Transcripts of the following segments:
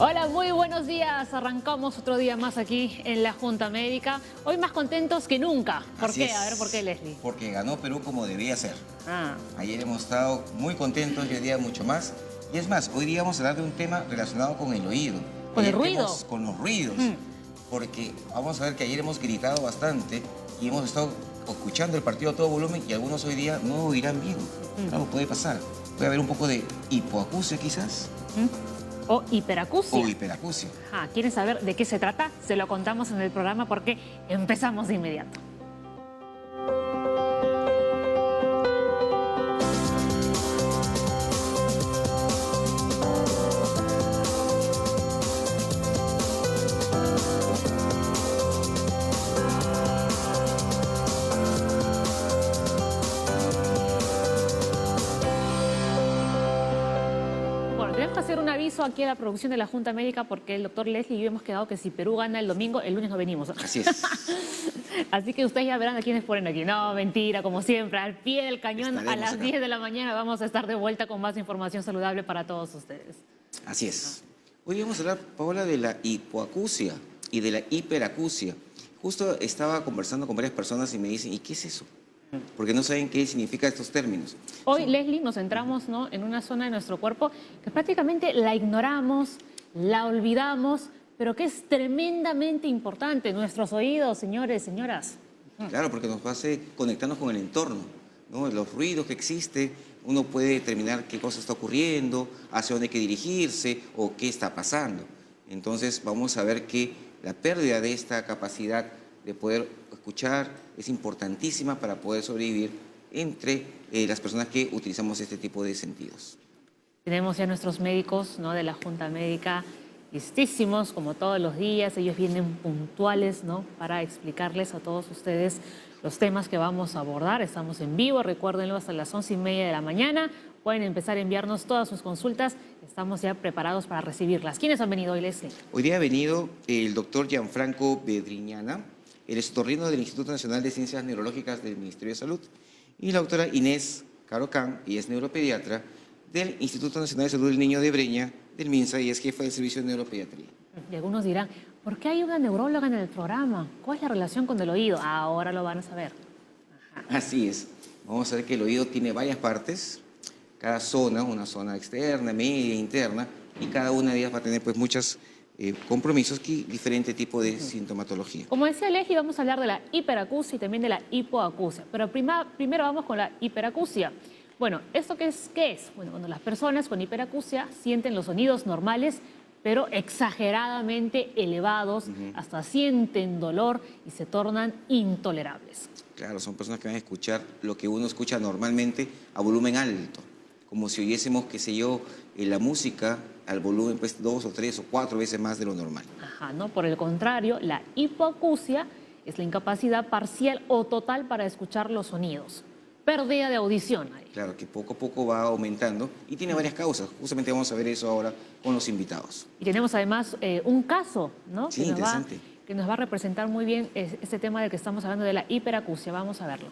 Hola, muy buenos días. Arrancamos otro día más aquí en la Junta Médica. Hoy más contentos que nunca. ¿Por Así qué? es, A ver, ¿por qué, Leslie? porque ganó Perú como debía ser. Ah, Ayer hemos estado muy contentos y hoy día mucho más. Y es más, hoy día vamos a hablar de un tema relacionado con el oído. ¿con el Ayer ruido? con los ruidos. Mm. Porque vamos a ver que ayer hemos gritado bastante y hemos estado escuchando el partido a todo volumen y algunos hoy día no oirán bien. Claro, puede pasar. Puede haber un poco de hipoacusia quizás O hiperacusia. o hiperacusia. ¿Quieren saber de qué se trata? Se lo contamos en el programa porque empezamos de inmediato. Bueno, tenemos que hacer un aviso aquí a la producción de la Junta Médica porque el doctor Leslie y yo hemos quedado que si Perú gana el domingo, el lunes no venimos. Así es. Así que ustedes ya verán a quiénes ponen aquí. No, mentira, como siempre, al pie del cañón a Estaremos las acá. 10 de la mañana vamos a estar de vuelta con más información saludable para todos ustedes. Así es. Hoy vamos a hablar, Paola, de la hipoacusia y de la hiperacusia. Justo estaba conversando con varias personas y me dicen, ¿y qué es eso? Porque no saben qué significan estos términos. Hoy, Leslie, nos centramos, ¿no?, en una zona de nuestro cuerpo que prácticamente la ignoramos, la olvidamos, pero que es tremendamente importante. Nuestros oídos, señores, señoras. Claro, porque nos hace conectarnos con el entorno, ¿no? Los ruidos que existen, uno puede determinar qué cosa está ocurriendo, hacia dónde hay que dirigirse o qué está pasando. Entonces vamos a ver que la pérdida de esta capacidad de poder escuchar es importantísima para poder sobrevivir entre las personas que utilizamos este tipo de sentidos. Tenemos ya nuestros médicos, ¿no?, de la Junta Médica listísimos, como todos los días. Ellos vienen puntuales, ¿no?, para explicarles a todos ustedes los temas que vamos a abordar. Estamos en vivo, recuérdenlo, hasta las 11:30 de la mañana. Pueden empezar a enviarnos todas sus consultas. Estamos ya preparados para recibirlas. ¿Quiénes han venido hoy, Leslie? Hoy día ha venido el doctor Gianfranco Bedriñana, el otorrino del Instituto Nacional de Ciencias Neurológicas del Ministerio de Salud, y la doctora Inés Carocán, y es neuropediatra del Instituto Nacional de Salud del Niño de Breña, del MINSA, y es jefa del Servicio de Neuropediatría. Y algunos dirán, ¿por qué hay una neuróloga en el programa? ¿Cuál es la relación con el oído? Ahora lo van a saber. Así es. Vamos a ver que el oído tiene varias partes, cada zona, una zona externa, media, interna, y cada una de ellas va a tener pues muchos compromisos y diferente tipo de sintomatología. Como decía Leslie, vamos a hablar de la hiperacusia y también de la hipoacusia. Pero primero vamos con la hiperacusia. Bueno, ¿esto qué es? Bueno, cuando las personas con hiperacusia sienten los sonidos normales, pero exageradamente elevados, hasta sienten dolor y se tornan intolerables. Claro, son personas que van a escuchar lo que uno escucha normalmente a volumen alto, como si oyésemos, qué sé yo, la música al volumen pues 2 o 3 o 4 veces más de lo normal. ¿No? Por el contrario, la hipoacusia es la incapacidad parcial o total para escuchar los sonidos. Pérdida de audición. Claro, que poco a poco va aumentando y tiene varias causas. Justamente vamos a ver eso ahora con los invitados. Y tenemos además un caso, ¿no?, Sí, interesante. que nos va a representar muy bien este tema del que estamos hablando, de la hiperacusia. Vamos a verlo.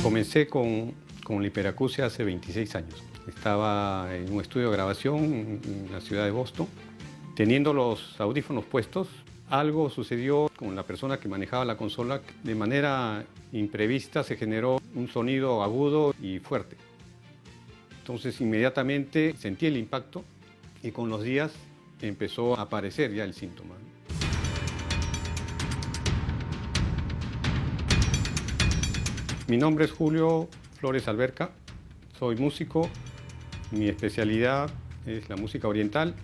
Comencé con la hiperacusia hace 26 años. Estaba en un estudio de grabación en la ciudad de Boston. Teniendo los audífonos puestos, algo sucedió con la persona que manejaba la consola. De manera imprevista se generó un sonido agudo y fuerte. Entonces inmediatamente sentí el impacto y con los días empezó a aparecer ya el síntoma. Mi nombre es Julio Flores Alberca, soy músico, mi especialidad es la música oriental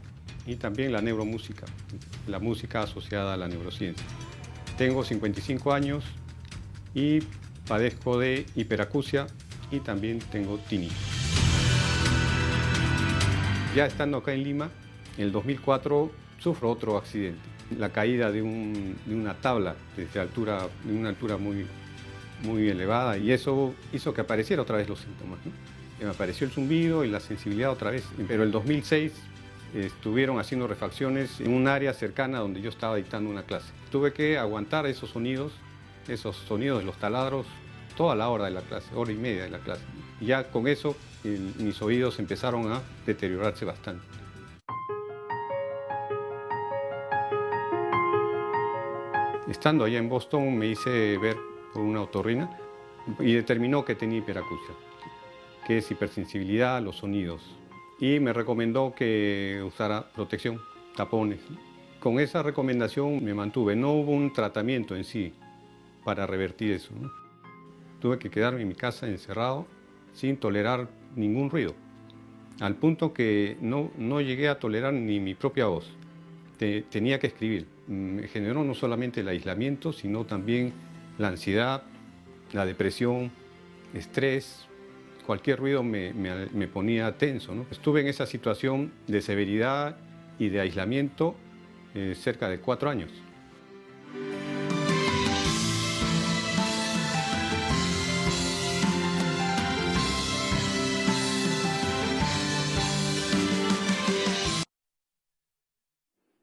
y también la neuromúsica, la música asociada a la neurociencia. Tengo 55 años y padezco de hiperacusia y también tengo tinnitus. Ya estando acá en Lima, en el 2004 sufro otro accidente, la caída de una tabla desde una altura muy elevada, y eso hizo que apareciera otra vez los síntomas, ¿no? Me apareció el zumbido y la sensibilidad otra vez, pero el 2006 estuvieron haciendo refacciones en un área cercana donde yo estaba dictando una clase. Tuve que aguantar esos sonidos de los taladros toda la hora de la clase, hora y media de la clase. Y ya con eso mis oídos empezaron a deteriorarse bastante. Estando allá en Boston me hice ver por una otorrina y determinó que tenía hiperacusia, que es hipersensibilidad a los sonidos. Y me recomendó que usara protección, tapones. Con esa recomendación me mantuve. No hubo un tratamiento en sí para revertir eso, ¿no? Tuve que quedarme en mi casa encerrado sin tolerar ningún ruido, al punto que no llegué a tolerar ni mi propia voz. Tenía que escribir. Me generó no solamente el aislamiento, sino también la ansiedad, la depresión, estrés. Cualquier ruido me ponía tenso, ¿no? Estuve en esa situación de severidad y de aislamiento cerca de 4 años.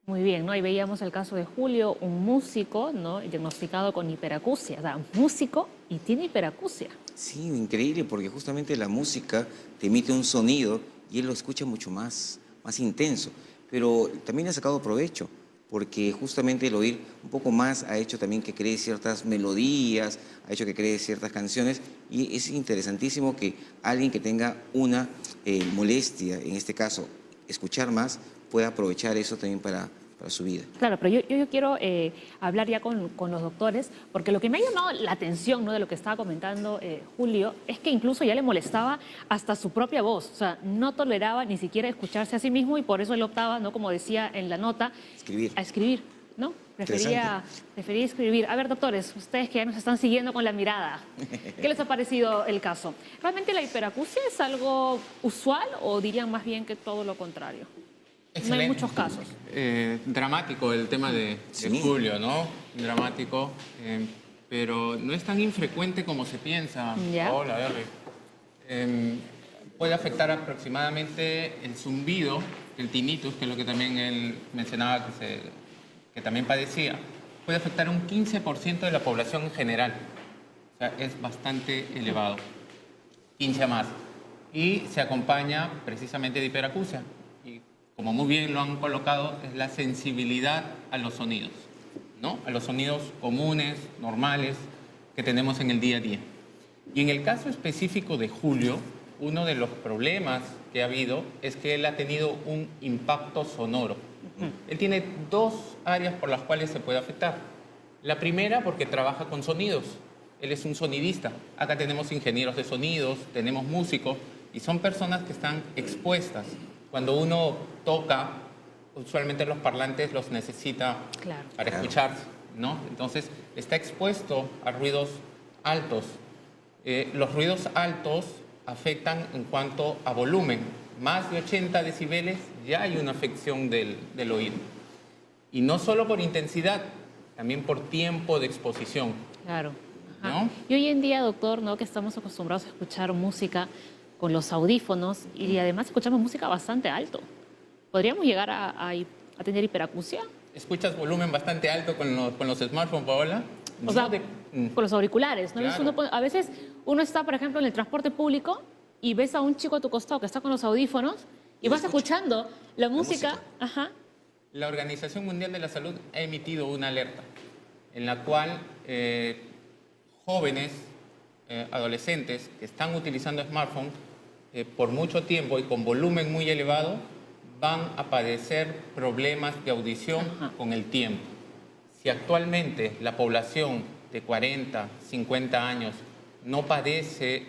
Muy bien, ¿no? Y veíamos el caso de Julio, un músico, ¿no? Diagnosticado con hiperacusia. O sea, músico y tiene hiperacusia. Sí, increíble, porque justamente la música te emite un sonido y él lo escucha mucho más intenso. Pero también ha sacado provecho, porque justamente el oír un poco más ha hecho también que cree ciertas melodías, ha hecho que cree ciertas canciones, y es interesantísimo que alguien que tenga una molestia, en este caso, escuchar más, pueda aprovechar eso también para su vida. Claro, pero yo quiero hablar ya con los doctores, porque lo que me ha llamado la atención, ¿no?, de lo que estaba comentando Julio, es que incluso ya le molestaba hasta su propia voz. O sea, no toleraba ni siquiera escucharse a sí mismo, y por eso él optaba, ¿no?, como decía en la nota, a escribir, ¿no? Prefería escribir. A ver, doctores, ustedes que ya nos están siguiendo con la mirada, ¿qué les ha parecido el caso? ¿Realmente la hiperacusia es algo usual o dirían más bien que todo lo contrario? Excelente. No hay muchos casos. Dramático el tema de Julio, ¿no? Dramático, pero no es tan infrecuente como se piensa. ¿Ya? Hola, puede afectar aproximadamente el zumbido, el tinnitus, que es lo que también él mencionaba que también padecía. Puede afectar un 15% de la población en general. O sea, es bastante elevado. 15 más. Y se acompaña precisamente de hiperacusia. Como muy bien lo han colocado, es la sensibilidad a los sonidos, ¿no? A los sonidos comunes, normales, que tenemos en el día a día. Y en el caso específico de Julio, uno de los problemas que ha habido es que él ha tenido un impacto sonoro. Él tiene 2 áreas por las cuales se puede afectar. La primera, porque trabaja con sonidos. Él es un sonidista. Acá tenemos ingenieros de sonidos, tenemos músicos, y son personas que están expuestas. Cuando uno toca, usualmente los parlantes los necesita para escucharse, ¿no? Entonces, está expuesto a ruidos altos. Los ruidos altos afectan en cuanto a volumen. Más de 80 decibeles ya hay una afección del oído. Y no solo por intensidad, también por tiempo de exposición. Claro. ¿No? Y hoy en día, doctor, ¿no?, que estamos acostumbrados a escuchar música con los audífonos y además escuchamos música bastante alto. ¿Podríamos llegar a tener hiperacusia? ¿Escuchas volumen bastante alto con los smartphones, Paola? O sea, con los auriculares, ¿no? Claro. A veces uno está, por ejemplo, en el transporte público y ves a un chico a tu costado que está con los audífonos y vas escuchando la música. Ajá. La Organización Mundial de la Salud ha emitido una alerta en la cual jóvenes, adolescentes que están utilizando smartphones por mucho tiempo y con volumen muy elevado van a padecer problemas de audición con el tiempo. Si actualmente la población de 40, 50 años no padece,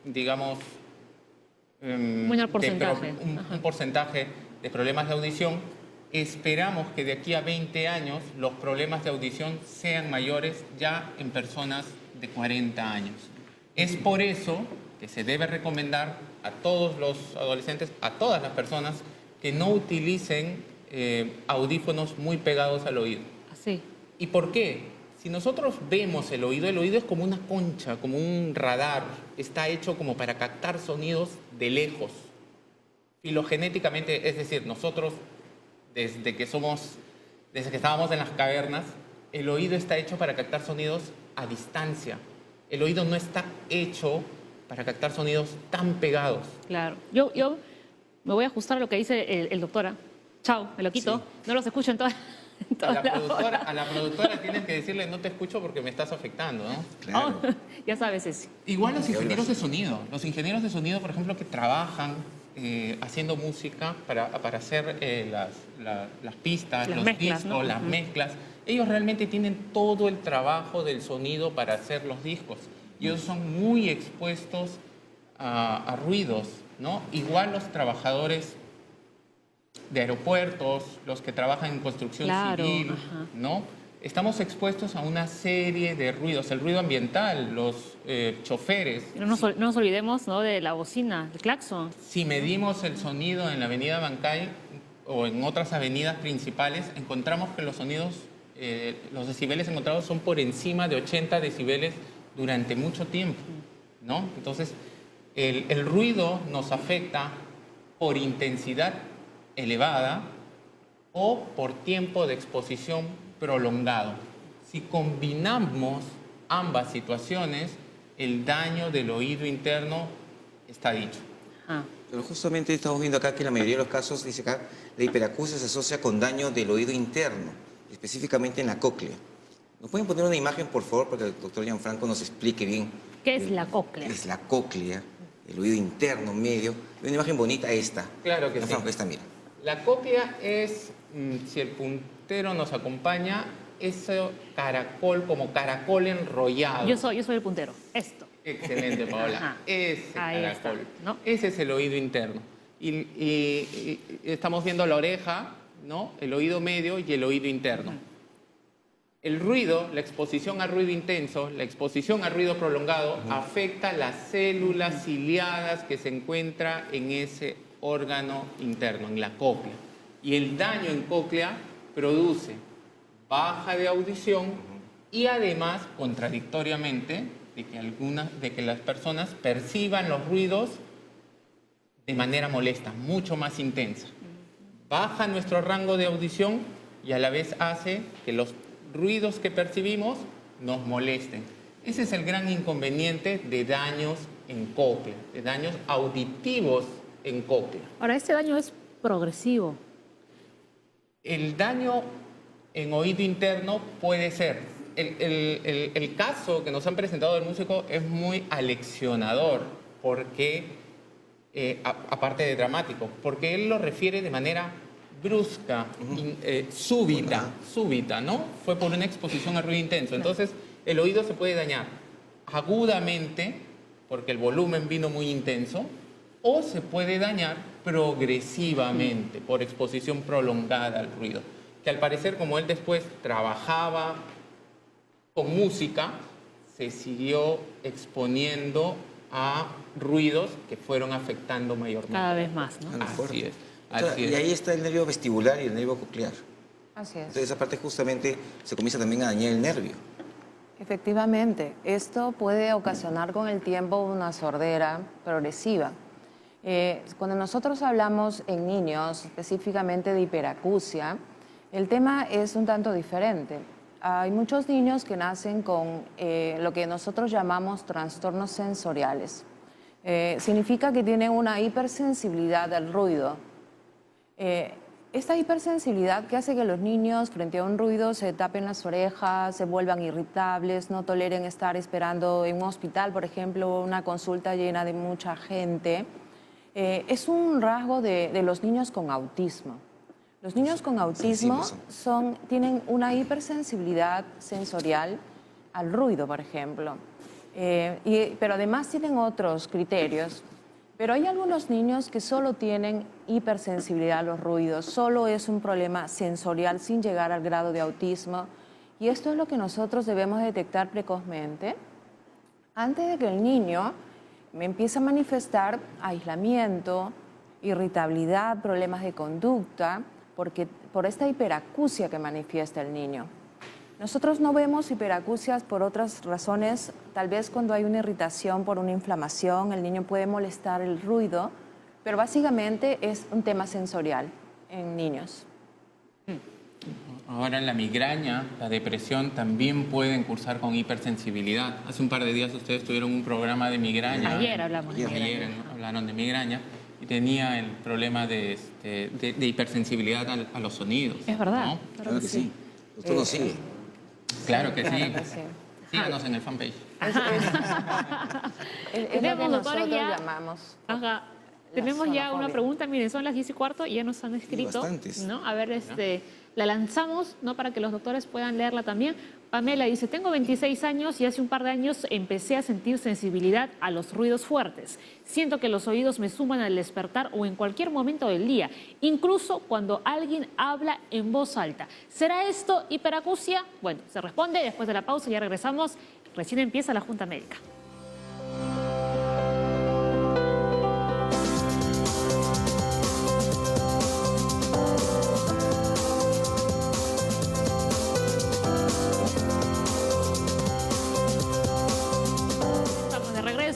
digamos, un porcentaje. Un porcentaje de problemas de audición, esperamos que de aquí a 20 años los problemas de audición sean mayores ya en personas de 40 años. Es por eso que se debe recomendar a todos los adolescentes, a todas las personas, que no utilicen audífonos muy pegados al oído. Así. ¿Y por qué? Si nosotros vemos el oído es como una concha, como un radar. Está hecho como para captar sonidos de lejos. Filogenéticamente, es decir, nosotros, desde que estábamos en las cavernas, el oído está hecho para captar sonidos a distancia. el oído no está hecho para captar sonidos tan pegados. Claro. Yo me voy a ajustar a lo que dice el doctora. Chao, me lo quito. Sí. No los escucho en toda, en toda la hora. A la productora tienes que decirle, no te escucho porque me estás afectando, ¿no? Claro. Oh, ya sabes, Ceci. Igual los ingenieros de sonido. Los ingenieros de sonido, por ejemplo, que trabajan haciendo música para hacer las pistas, Las los mezclas, discos, ¿no? las mezclas. Ellos realmente tienen todo el trabajo del sonido para hacer los discos. Y ellos son muy expuestos a ruidos, ¿no? Igual los trabajadores de aeropuertos, los que trabajan en construcción Claro, civil, ajá. ¿no? Estamos expuestos a una serie de ruidos, el ruido ambiental, los choferes. No nos olvidemos, ¿no?, de la bocina, el claxon. Si medimos el sonido en la avenida Bancay o en otras avenidas principales, encontramos que los sonidos, los decibeles encontrados son por encima de 80 decibeles durante mucho tiempo, ¿no? Entonces, el ruido nos afecta por intensidad elevada o por tiempo de exposición prolongado. Si combinamos ambas situaciones, el daño del oído interno está dicho. Ah, Pero justamente estamos viendo acá que en la mayoría de los casos, dice acá, la hiperacusia se asocia con daño del oído interno, específicamente en la cóclea. ¿Nos pueden poner una imagen, por favor, para que el doctor Gianfranco nos explique bien? ¿qué es la cóclea? Es la cóclea, el oído interno, medio. Una imagen bonita esta. Claro que sí. Gianfranco, esta, mira. La cóclea es, si el puntero nos acompaña, ese caracol, como caracol enrollado. Yo soy el puntero. Esto. Excelente, Paola. Ajá. Ese Ahí caracol. está, ¿no? Ese es el oído interno. Y estamos viendo la oreja, ¿no? El oído medio y el oído interno. El ruido, la exposición a ruido intenso, la exposición a ruido prolongado, afecta las células ciliadas que se encuentran en ese órgano interno, en la cóclea. Y el daño en cóclea produce baja de audición y además, contradictoriamente, de que las personas perciban los ruidos de manera molesta, mucho más intensa. Baja nuestro rango de audición y a la vez hace que los ruidos que percibimos nos molesten. Ese es el gran inconveniente de daños en cóclea, de daños auditivos en cóclea. Ahora, este daño es progresivo. El daño en oído interno puede ser. El caso que nos han presentado del músico es muy aleccionador, porque, aparte de dramático, porque él lo refiere de manera brusca, súbita, ¿no? Fue por una exposición a ruido intenso. Entonces, el oído se puede dañar agudamente, porque el volumen vino muy intenso, o se puede dañar progresivamente por exposición prolongada al ruido. Que al parecer, como él después trabajaba con música, se siguió exponiendo a ruidos que fueron afectando mayormente. Cada vez más, ¿no? Ah, fuerte. Así es. O sea, Así es. y ahí está el nervio vestibular y el nervio coclear. Así es. Entonces esa parte justamente se comienza también a dañar el nervio. Efectivamente, esto puede ocasionar con el tiempo una sordera progresiva. Cuando nosotros hablamos en niños, específicamente de hiperacusia, el tema es un tanto diferente. Hay muchos niños que nacen con lo que nosotros llamamos trastornos sensoriales. Significa que tienen una hipersensibilidad al ruido. Esta hipersensibilidad que hace que los niños frente a un ruido se tapen las orejas, se vuelvan irritables, no toleren estar esperando en un hospital, por ejemplo, una consulta llena de mucha gente, es un rasgo de los niños con autismo. Los niños con autismo tienen una hipersensibilidad sensorial al ruido, por ejemplo, pero además tienen otros criterios. Pero hay algunos niños que solo tienen hipersensibilidad a los ruidos, solo es un problema sensorial sin llegar al grado de autismo. Y esto es lo que nosotros debemos detectar precozmente antes de que el niño empiece a manifestar aislamiento, irritabilidad, problemas de conducta, por esta hiperacusia que manifiesta el niño. Nosotros no vemos hiperacusias por otras razones, tal vez cuando hay una irritación por una inflamación, el niño puede molestar el ruido, pero básicamente es un tema sensorial en niños. Ahora la migraña, la depresión también pueden cursar con hipersensibilidad. Hace un par de días ustedes tuvieron un programa de migraña. Ayer hablamos de migraña. Ayer hablaron de migraña y tenía el problema de hipersensibilidad a los sonidos. Es verdad. ¿no? Claro que sí. Usted nos sigue. Claro que sí. Claro que sí. Síganos en el fanpage. Es lo que Tenemos, doctores, nosotros ya. llamamos. Ajá. Tenemos ya una sonofobia. pregunta, miren, son las 10:15 y ya nos han escrito. bastantes. ¿No? A ver, la lanzamos, ¿no? Para que los doctores puedan leerla también. Pamela dice, tengo 26 años y hace un par de años empecé a sentir sensibilidad a los ruidos fuertes. Siento que los oídos me suman al despertar o en cualquier momento del día, incluso cuando alguien habla en voz alta. ¿Será esto hiperacusia? Bueno, se responde después de la pausa, ya regresamos. Recién empieza la Junta Médica.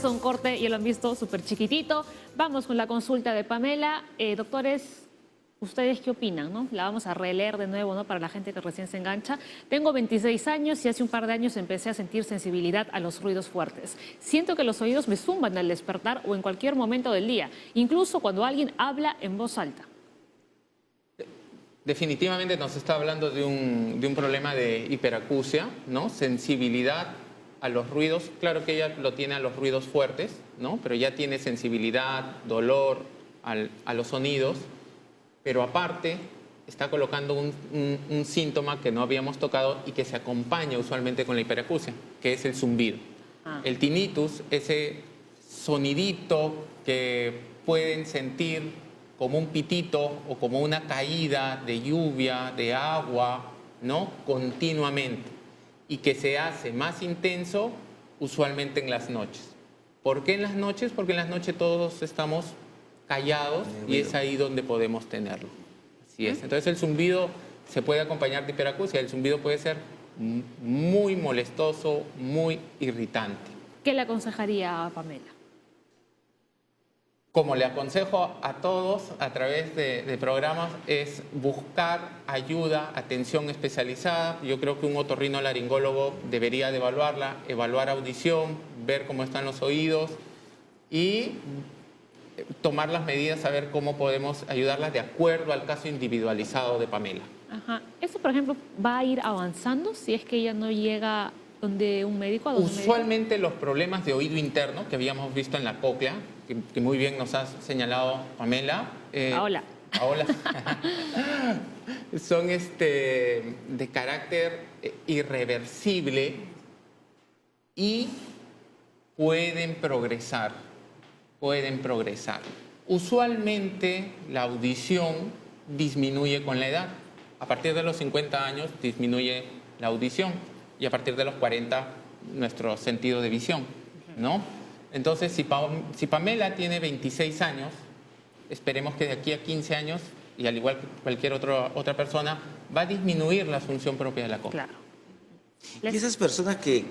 Un corte, ya lo han visto, súper chiquitito. Vamos con la consulta de Pamela. Doctores, ¿ustedes qué opinan? ¿No? La vamos a releer de nuevo, ¿no? Para la gente que recién se engancha. Tengo 26 años y hace un par de años empecé a sentir sensibilidad a los ruidos fuertes. Siento que los oídos me zumban al despertar o en cualquier momento del día, incluso cuando alguien habla en voz alta. Definitivamente nos está hablando de un problema de hiperacusia, ¿no? Sensibilidad a los ruidos. Claro que ella lo tiene a los ruidos fuertes, ¿no? Pero ya tiene sensibilidad, dolor a los sonidos, pero aparte está colocando un síntoma que no habíamos tocado y que se acompaña usualmente con la hiperacusia, que es el zumbido. El tinnitus, ese sonidito que pueden sentir como un pitito o como una caída de lluvia, de agua, ¿no? Continuamente, y que se hace más intenso usualmente en las noches. ¿Por qué en las noches? Porque en las noches todos estamos callados y es ahí donde podemos tenerlo. Así es. Entonces el zumbido se puede acompañar de hiperacusia. El zumbido puede ser muy molestoso, muy irritante. ¿Qué le aconsejaría a Pamela? Como le aconsejo a todos a través de programas, es buscar ayuda, atención especializada. Yo creo que un otorrinolaringólogo debería de evaluarla, evaluar audición, ver cómo están los oídos y tomar las medidas, saber cómo podemos ayudarlas de acuerdo al caso individualizado de Pamela. Ajá. ¿Eso, por ejemplo, va a ir avanzando si es que ella no llega donde un médico? Usualmente los problemas de oído interno que habíamos visto en la cóclea, que muy bien nos has señalado, Pamela. Paola. Paola. Son de carácter irreversible y pueden progresar. Usualmente la audición disminuye con la edad. A partir de los 50 años disminuye la audición y a partir de los 40 nuestro sentido de visión, ¿no? Entonces, si Pamela tiene 26 años, esperemos que de aquí a 15 años, y al igual que cualquier otra persona, va a disminuir la función propia de la cóclea. Claro. Y esas personas que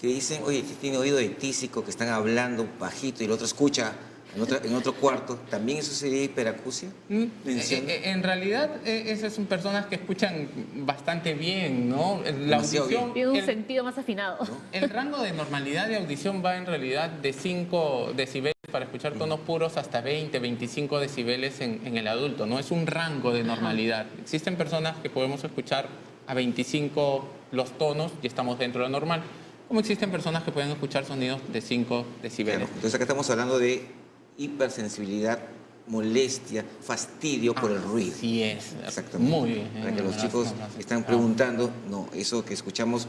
dicen, oye, que tiene oído de tísico, que están hablando bajito y el otro escucha en otro cuarto, ¿también eso sería hiperacusia? En realidad, esas son personas que escuchan bastante bien, ¿no? La Demasiado audición, Tiene un sentido más afinado. el rango de normalidad de audición va en realidad de 5 decibeles para escuchar tonos puros hasta 20, 25 decibeles en el adulto, ¿no? Es un rango de normalidad. Existen personas que podemos escuchar a 25 los tonos y estamos dentro de lo normal, como existen personas que pueden escuchar sonidos de 5 decibeles. Claro. Entonces acá estamos hablando de hipersensibilidad, molestia, fastidio por el ruido. Así es. Exactamente. Muy bien. Para que los chicos están preguntando, no, eso que escuchamos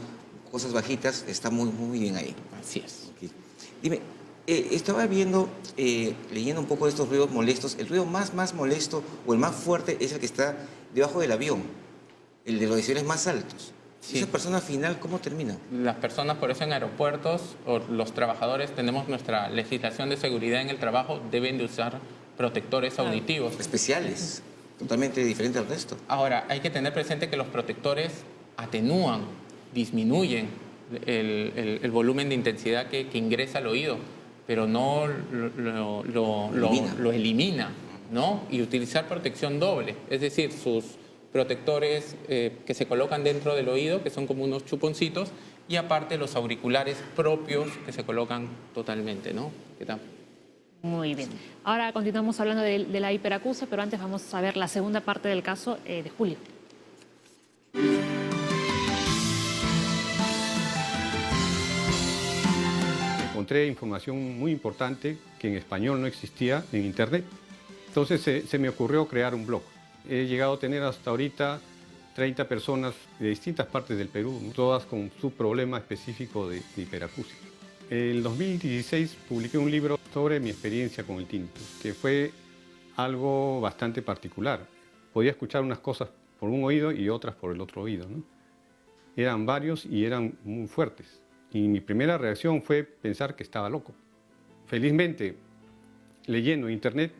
cosas bajitas está muy bien ahí. Así es. Okay. Dime, estaba viendo, leyendo un poco de estos ruidos molestos. El ruido más molesto o el más fuerte es el que está debajo del avión, el de los decibeles más altos. Sí. ¿Esa persona final cómo termina? Las personas, por eso en aeropuertos o los trabajadores tenemos nuestra legislación de seguridad en el trabajo, deben de usar protectores auditivos. Especiales, totalmente diferente al resto. Ahora, hay que tener presente que los protectores atenúan, disminuyen el volumen de intensidad que ingresa al oído, pero no lo elimina, ¿no? Y utilizar protección doble, es decir, sus protectores que se colocan dentro del oído, que son como unos chuponcitos, y aparte los auriculares propios que se colocan totalmente, ¿no? ¿Qué tal? Muy bien. Ahora continuamos hablando de la hiperacusia, pero antes vamos a ver la segunda parte del caso de Julio. Encontré información muy importante que en español no existía en internet. Entonces se me ocurrió crear un blog. He llegado a tener hasta ahorita 30 personas de distintas partes del Perú, ¿no? Todas con su problema específico de hiperacusia. En el 2016 publiqué un libro sobre mi experiencia con el tinnitus, que fue algo bastante particular. Podía escuchar unas cosas por un oído y otras por el otro oído, ¿no? Eran varios y eran muy fuertes. Y mi primera reacción fue pensar que estaba loco. Felizmente, leyendo en internet,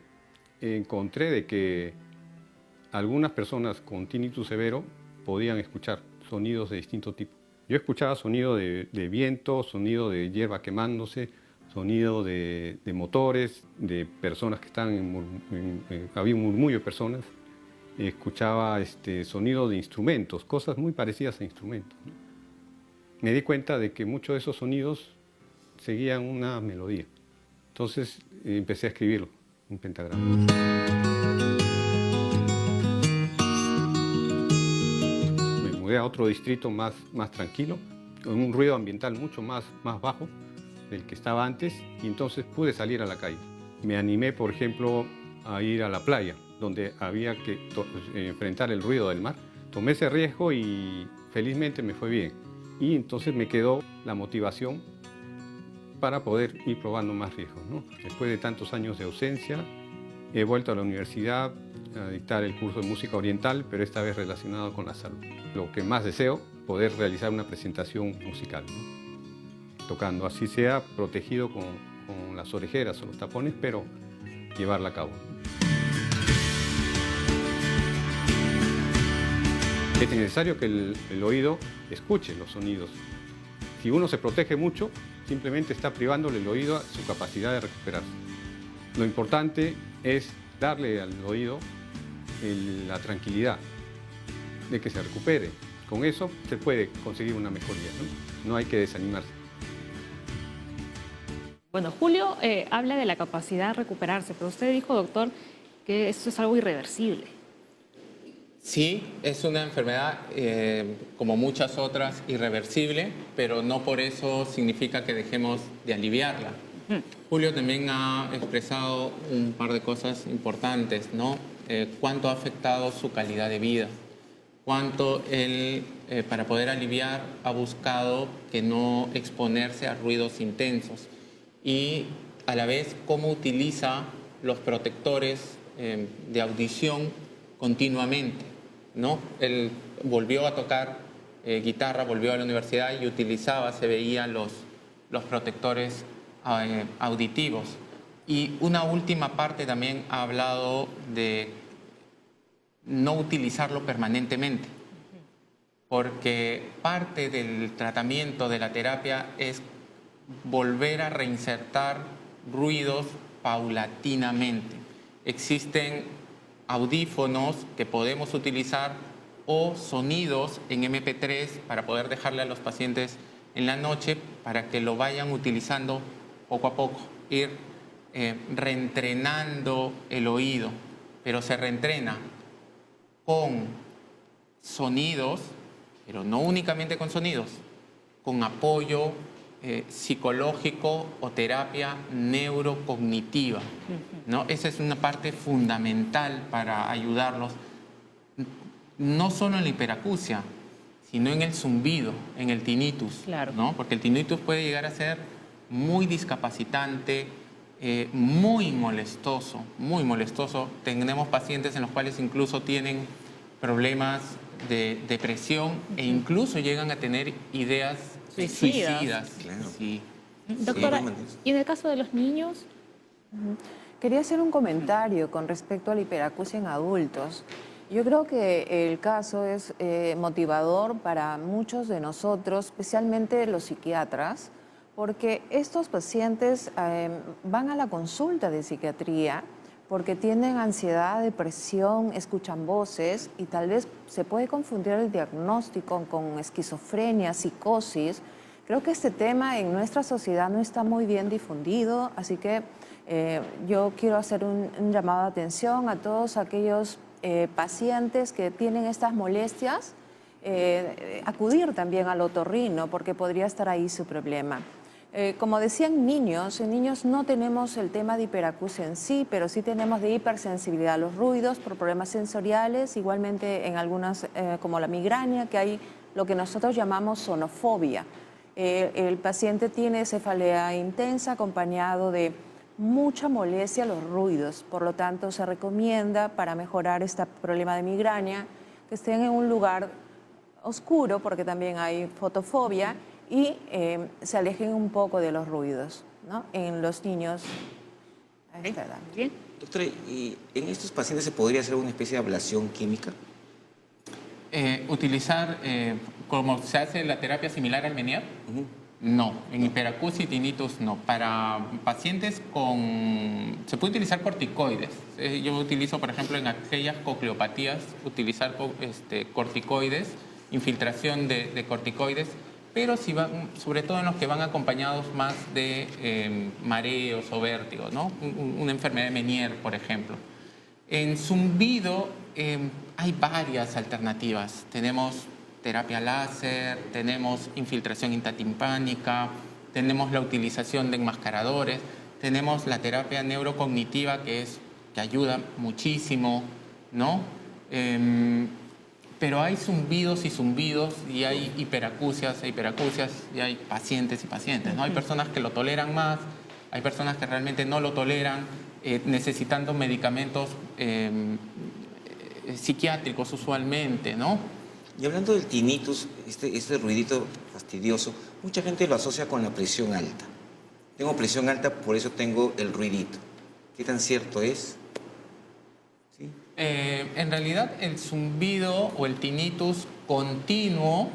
encontré de que algunas personas con tinnitus severo podían escuchar sonidos de distinto tipo. Yo escuchaba sonido de viento, sonido de hierba quemándose, sonido de motores, de personas que estaban había un murmullo de personas. Escuchaba sonido de instrumentos, cosas muy parecidas a instrumentos, ¿no? Me di cuenta de que muchos de esos sonidos seguían una melodía. Entonces empecé a escribirlo en pentagrama. Me mudé a otro distrito más tranquilo, con un ruido ambiental mucho más bajo del que estaba antes, y entonces pude salir a la calle. Me animé, por ejemplo, a ir a la playa, donde había que enfrentar el ruido del mar. Tomé ese riesgo y felizmente me fue bien. Y entonces me quedó la motivación para poder ir probando más riesgos, ¿no? Después de tantos años de ausencia, he vuelto a la universidad a dictar el curso de música oriental, pero esta vez relacionado con la salud. Lo que más deseo, poder realizar una presentación musical, ¿no? Tocando, así sea protegido con las orejeras o los tapones, pero llevarla a cabo. Es necesario que el oído escuche los sonidos. Si uno se protege mucho, simplemente está privándole el oído a su capacidad de recuperarse. Lo importante es darle al oído la tranquilidad de que se recupere. Con eso se puede conseguir una mejoría, ¿no? No hay que desanimarse. Bueno, Julio habla de la capacidad de recuperarse, pero usted dijo, doctor, que esto es algo irreversible. Sí, es una enfermedad, como muchas otras, irreversible, pero no por eso significa que dejemos de aliviarla. Julio también ha expresado un par de cosas importantes, ¿no? Cuánto ha afectado su calidad de vida, cuánto él, para poder aliviar, ha buscado que no exponerse a ruidos intensos y a la vez cómo utiliza los protectores de audición continuamente, ¿no? Él volvió a tocar guitarra, volvió a la universidad y utilizaba, se veían los protectores auditivos. Y una última parte también ha hablado de no utilizarlo permanentemente, porque parte del tratamiento de la terapia es volver a reinsertar ruidos paulatinamente. Existen audífonos que podemos utilizar o sonidos en MP3 para poder dejarle a los pacientes en la noche para que lo vayan utilizando poco a poco, ir reentrenando el oído, pero se reentrena con sonidos, pero no únicamente con sonidos, con apoyo psicológico o terapia neurocognitiva, ¿no? Esa es una parte fundamental para ayudarlos, no solo en la hiperacusia, sino en el zumbido, en el tinnitus, Claro. ¿no? Porque el tinnitus puede llegar a ser muy discapacitante, muy molestoso, muy molestoso. Tenemos pacientes en los cuales incluso tienen problemas de depresión e incluso llegan a tener ideas suicidas. Claro. Sí. Doctora, ¿y en el caso de los niños? Quería hacer un comentario con respecto a la hiperacusia en adultos. Yo creo que el caso es motivador para muchos de nosotros, especialmente los psiquiatras, porque estos pacientes van a la consulta de psiquiatría porque tienen ansiedad, depresión, escuchan voces y tal vez se puede confundir el diagnóstico con esquizofrenia, psicosis. Creo que este tema en nuestra sociedad no está muy bien difundido, así que yo quiero hacer un llamado de atención a todos aquellos pacientes que tienen estas molestias, acudir también al otorrino porque podría estar ahí su problema. Como decían en niños no tenemos el tema de hiperacusia en sí, pero sí tenemos de hipersensibilidad a los ruidos por problemas sensoriales, igualmente en algunas, como la migraña, que hay lo que nosotros llamamos sonofobia. El paciente tiene cefalea intensa acompañado de mucha molestia a los ruidos, por lo tanto se recomienda para mejorar este problema de migraña que estén en un lugar oscuro, porque también hay fotofobia, y se alejen un poco de los ruidos, ¿no? En los niños a esta edad. Bien. Doctora, ¿y en estos pacientes se podría hacer una especie de ablación química? Utilizar, como se hace la terapia similar al Menier, no. En hiperacusia y tinnitus, no. Para pacientes con... Se puede utilizar corticoides. Yo utilizo, por ejemplo, en aquellas cocleopatías, utilizar corticoides, infiltración de corticoides, pero si van, sobre todo en los que van acompañados más de mareos o vértigos, ¿no? Una enfermedad de Menier, por ejemplo. En zumbido hay varias alternativas. Tenemos terapia láser, tenemos infiltración intratimpánica, tenemos la utilización de enmascaradores, tenemos la terapia neurocognitiva que ayuda muchísimo, ¿no? Pero hay zumbidos y hay hiperacusias y hay pacientes y pacientes, ¿no? Hay personas que lo toleran más, hay personas que realmente no lo toleran, necesitando medicamentos psiquiátricos usualmente, ¿no? Y hablando del tinnitus, este ruidito fastidioso, mucha gente lo asocia con la presión alta. Tengo presión alta, por eso tengo el ruidito. ¿Qué tan cierto es? ¿Sí? En realidad, el zumbido o el tinnitus continuo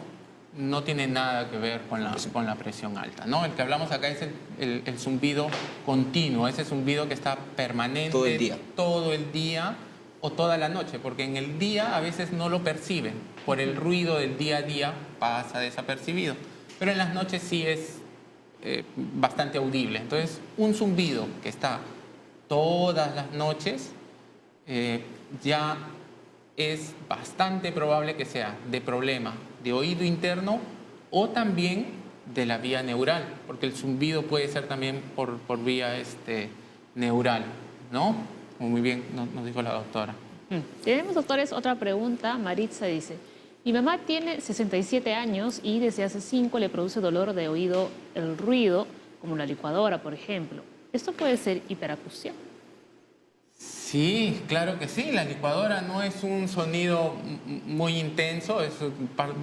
no tiene nada que ver con la presión alta, ¿no? El que hablamos acá es el zumbido continuo, ese zumbido que está permanente todo el día o toda la noche, porque en el día a veces no lo perciben, por el ruido del día a día pasa desapercibido, pero en las noches sí es bastante audible. Entonces, un zumbido que está todas las noches ya es bastante probable que sea de problema de oído interno o también de la vía neural, porque el zumbido puede ser también por vía neural, ¿no? Como muy bien nos dijo la doctora. Tenemos, doctores, otra pregunta. Maritza dice: mi mamá tiene 67 años y desde hace 5 le produce dolor de oído el ruido, como la licuadora, por ejemplo. ¿Esto puede ser hiperacusia? Sí, claro que sí. La licuadora no es un sonido muy intenso, es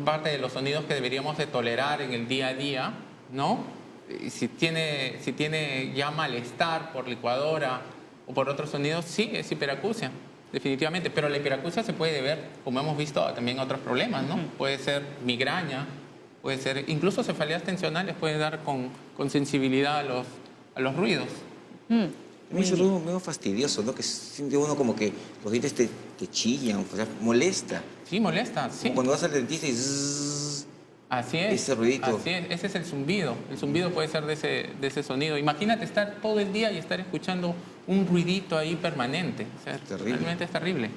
parte de los sonidos que deberíamos de tolerar en el día a día, ¿no? Si tiene ya malestar por licuadora o por otros sonidos, sí, es hiperacusia, definitivamente. Pero la hiperacusia se puede deber, como hemos visto, también a otros problemas, ¿no? Puede ser migraña, puede ser incluso cefaleas tensionales, puede dar con sensibilidad a los ruidos. A mí es algo medio fastidioso, ¿no? Que siente uno como que los dientes te chillan, o sea, molesta. Sí, molesta, sí. Como cuando vas al dentista y zzzz, así es. ese ruidito. Así es, ese es el zumbido. El zumbido puede ser de ese sonido. Imagínate estar todo el día y estar escuchando un ruidito ahí permanente. O sea, realmente es terrible.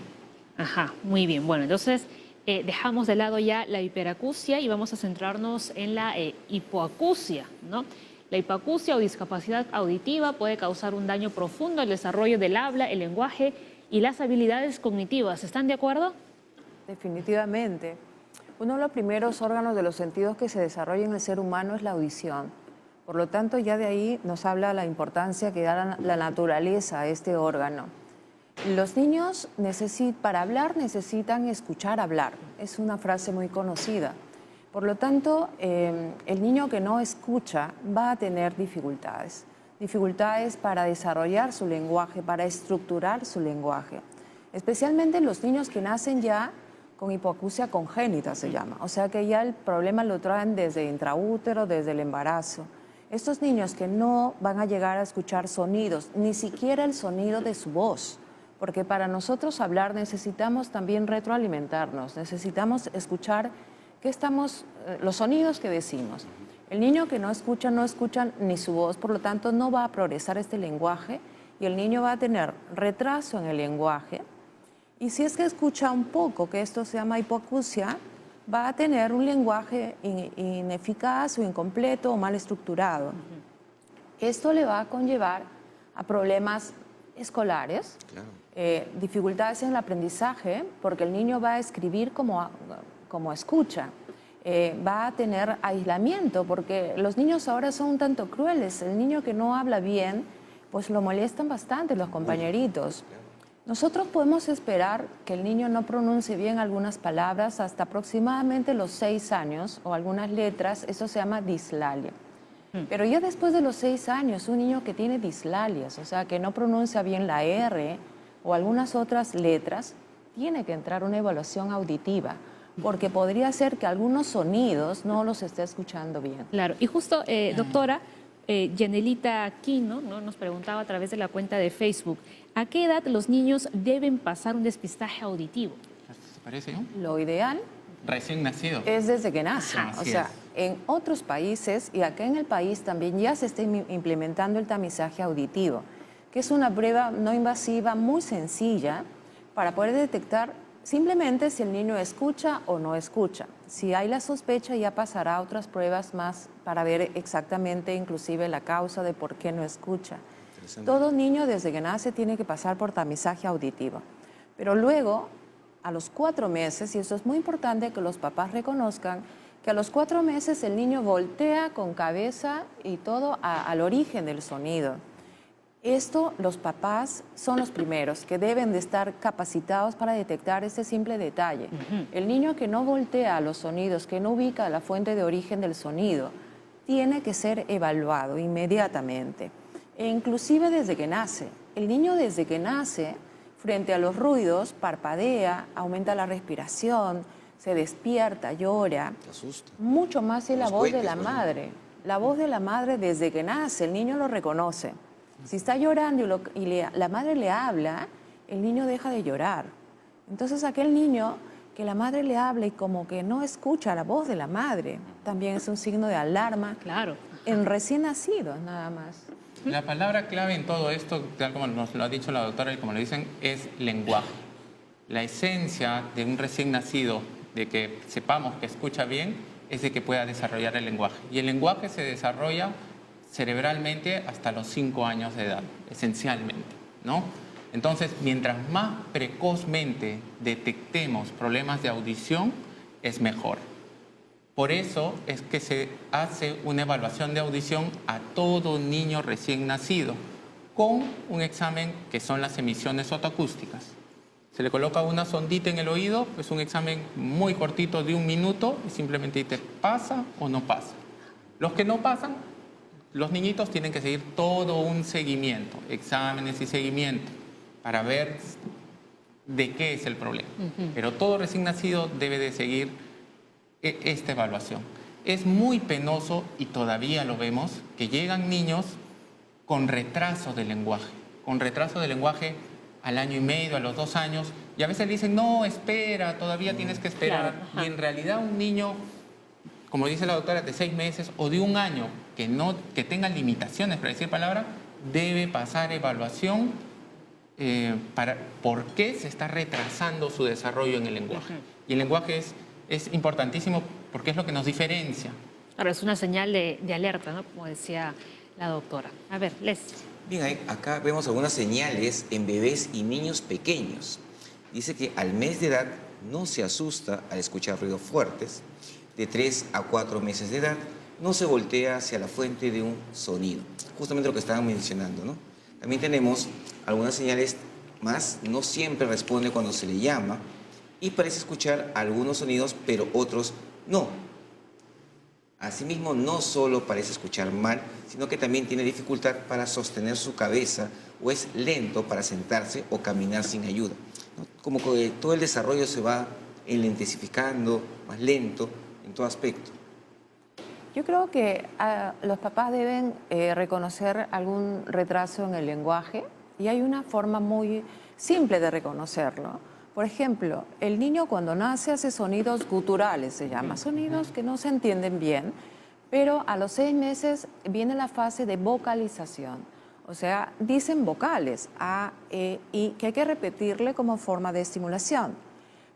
Ajá, muy bien. Bueno, entonces dejamos de lado ya la hiperacusia y vamos a centrarnos en la hipoacusia, ¿no? La hipoacusia o discapacidad auditiva puede causar un daño profundo al desarrollo del habla, el lenguaje y las habilidades cognitivas. ¿Están de acuerdo? Definitivamente. Uno de los primeros órganos de los sentidos que se desarrolla en el ser humano es la audición. Por lo tanto, ya de ahí nos habla la importancia que da la naturaleza a este órgano. Los niños para hablar necesitan escuchar hablar. Es una frase muy conocida. Por lo tanto, el niño que no escucha va a tener dificultades para desarrollar su lenguaje, para estructurar su lenguaje. Especialmente los niños que nacen ya con hipoacusia congénita, se llama. O sea que ya el problema lo traen desde intraútero, desde el embarazo. Estos niños que no van a llegar a escuchar sonidos, ni siquiera el sonido de su voz, porque para nosotros hablar necesitamos también retroalimentarnos, necesitamos escuchar los sonidos que decimos. El niño que no escucha ni su voz, por lo tanto no va a progresar este lenguaje y el niño va a tener retraso en el lenguaje. Y si es que escucha un poco, que esto se llama hipoacusia, va a tener un lenguaje ineficaz o incompleto o mal estructurado. Esto le va a conllevar a problemas escolares, dificultades en el aprendizaje, porque el niño va a escribir como escucha. Va a tener aislamiento, porque los niños ahora son un tanto crueles. El niño que no habla bien, pues lo molestan bastante los compañeritos. Nosotros podemos esperar que el niño no pronuncie bien algunas palabras hasta aproximadamente los 6 años o algunas letras, eso se llama dislalia. Pero ya después de los 6 años, un niño que tiene dislalias, o sea, que no pronuncia bien la R o algunas otras letras, tiene que entrar una evaluación auditiva, porque podría ser que algunos sonidos no los esté escuchando bien. Claro, y justo, doctora, Yanelita Aquino, ¿no?, nos preguntaba a través de la cuenta de Facebook, ¿a qué edad los niños deben pasar un despistaje auditivo? ¿Se parece, no? Lo ideal Recién nacido. es desde que nace. Ajá, O sea, en otros países y acá en el país también ya se está implementando el tamizaje auditivo, que es una prueba no invasiva muy sencilla para poder detectar simplemente si el niño escucha o no escucha. Si hay la sospecha, ya pasará a otras pruebas más para ver exactamente inclusive la causa de por qué no escucha. Todo niño desde que nace tiene que pasar por tamizaje auditivo. Pero luego, a los 4 meses, y eso es muy importante que los papás reconozcan, que a los 4 meses el niño voltea con cabeza y todo al origen del sonido. Esto, los papás son los primeros que deben de estar capacitados para detectar ese simple detalle. El niño que no voltea a los sonidos, que no ubica la fuente de origen del sonido, tiene que ser evaluado inmediatamente. E inclusive desde que nace. El niño desde que nace, frente a los ruidos, parpadea, aumenta la respiración, se despierta, llora. Te asusta. Mucho más es la Los voz de cohetes, la por madre. La voz de la madre desde que nace, el niño lo reconoce. Si está llorando la madre le habla, el niño deja de llorar. Entonces aquel niño que la madre le habla y como que no escucha la voz de la madre, también es un signo de alarma. Claro. En recién nacidos nada más. La palabra clave en todo esto, tal como nos lo ha dicho la doctora y como le dicen, es lenguaje. La esencia de un recién nacido, de que sepamos que escucha bien, es de que pueda desarrollar el lenguaje. Y el lenguaje se desarrolla cerebralmente hasta los 5 años de edad, esencialmente, ¿no? Entonces, mientras más precozmente detectemos problemas de audición, es mejor. Por eso es que se hace una evaluación de audición a todo niño recién nacido, con un examen que son las emisiones otoacústicas. Se le coloca una sondita en el oído, es un examen muy cortito de 1 minuto y simplemente dice pasa o no pasa. Los que no pasan, los niñitos tienen que seguir todo un seguimiento, exámenes y seguimiento, para ver de qué es el problema. Pero todo recién nacido debe de seguir esta evaluación. Es muy penoso, y todavía lo vemos, que llegan niños con retraso de lenguaje, al año y medio, a los 2 años, y a veces le dicen, no, espera, todavía tienes que esperar. Claro, y en realidad un niño, como dice la doctora, de 6 meses o de 1 año, que tenga limitaciones para decir palabra, debe pasar evaluación para por qué se está retrasando su desarrollo en el lenguaje. Y el lenguaje es importantísimo porque es lo que nos diferencia. Ahora, es una señal de alerta, ¿no?, como decía la doctora. A ver, Les. Bien, acá vemos algunas señales en bebés y niños pequeños. Dice que al mes de edad no se asusta al escuchar ruidos fuertes. De 3 a 4 meses de edad no se voltea hacia la fuente de un sonido. Justamente lo que estaban mencionando, ¿no? También tenemos algunas señales más. No siempre responde cuando se le llama y parece escuchar algunos sonidos, pero otros no. Asimismo, no solo parece escuchar mal, sino que también tiene dificultad para sostener su cabeza o es lento para sentarse o caminar sin ayuda, ¿no? Como que todo el desarrollo se va enlentecificando, más lento en todo aspecto. Yo creo que los papás deben reconocer algún retraso en el lenguaje y hay una forma muy simple de reconocerlo. Por ejemplo, el niño cuando nace hace sonidos guturales, se llama, sonidos que no se entienden bien, pero a los 6 meses viene la fase de vocalización. O sea, dicen vocales, A, E, I, que hay que repetirle como forma de estimulación.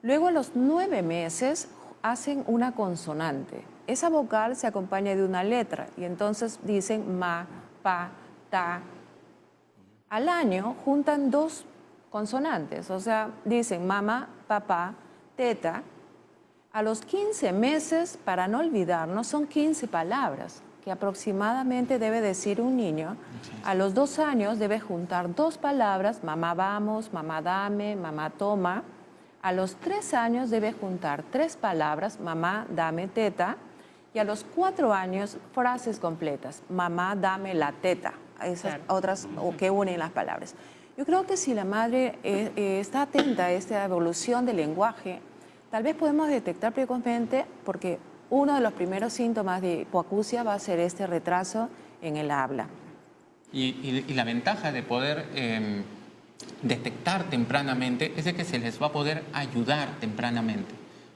Luego a los 9 meses hacen una consonante. Esa vocal se acompaña de una letra y entonces dicen ma, pa, ta. Al año juntan 2 consonantes, o sea, dicen mamá, papá, teta. A los 15 meses, para no olvidarnos, son 15 palabras que aproximadamente debe decir un niño. A los 2 años debe juntar 2 palabras, mamá vamos, mamá dame, mamá toma. A los 3 años debe juntar 3 palabras, mamá dame teta. Y a los 4 años, frases completas, mamá dame la teta. Esas otras que unen las palabras. Yo creo que si la madre está atenta a esta evolución del lenguaje, tal vez podemos detectar precozmente, porque uno de los primeros síntomas de hipoacusia va a ser este retraso en el habla. Y la ventaja de poder detectar tempranamente es de que se les va a poder ayudar tempranamente,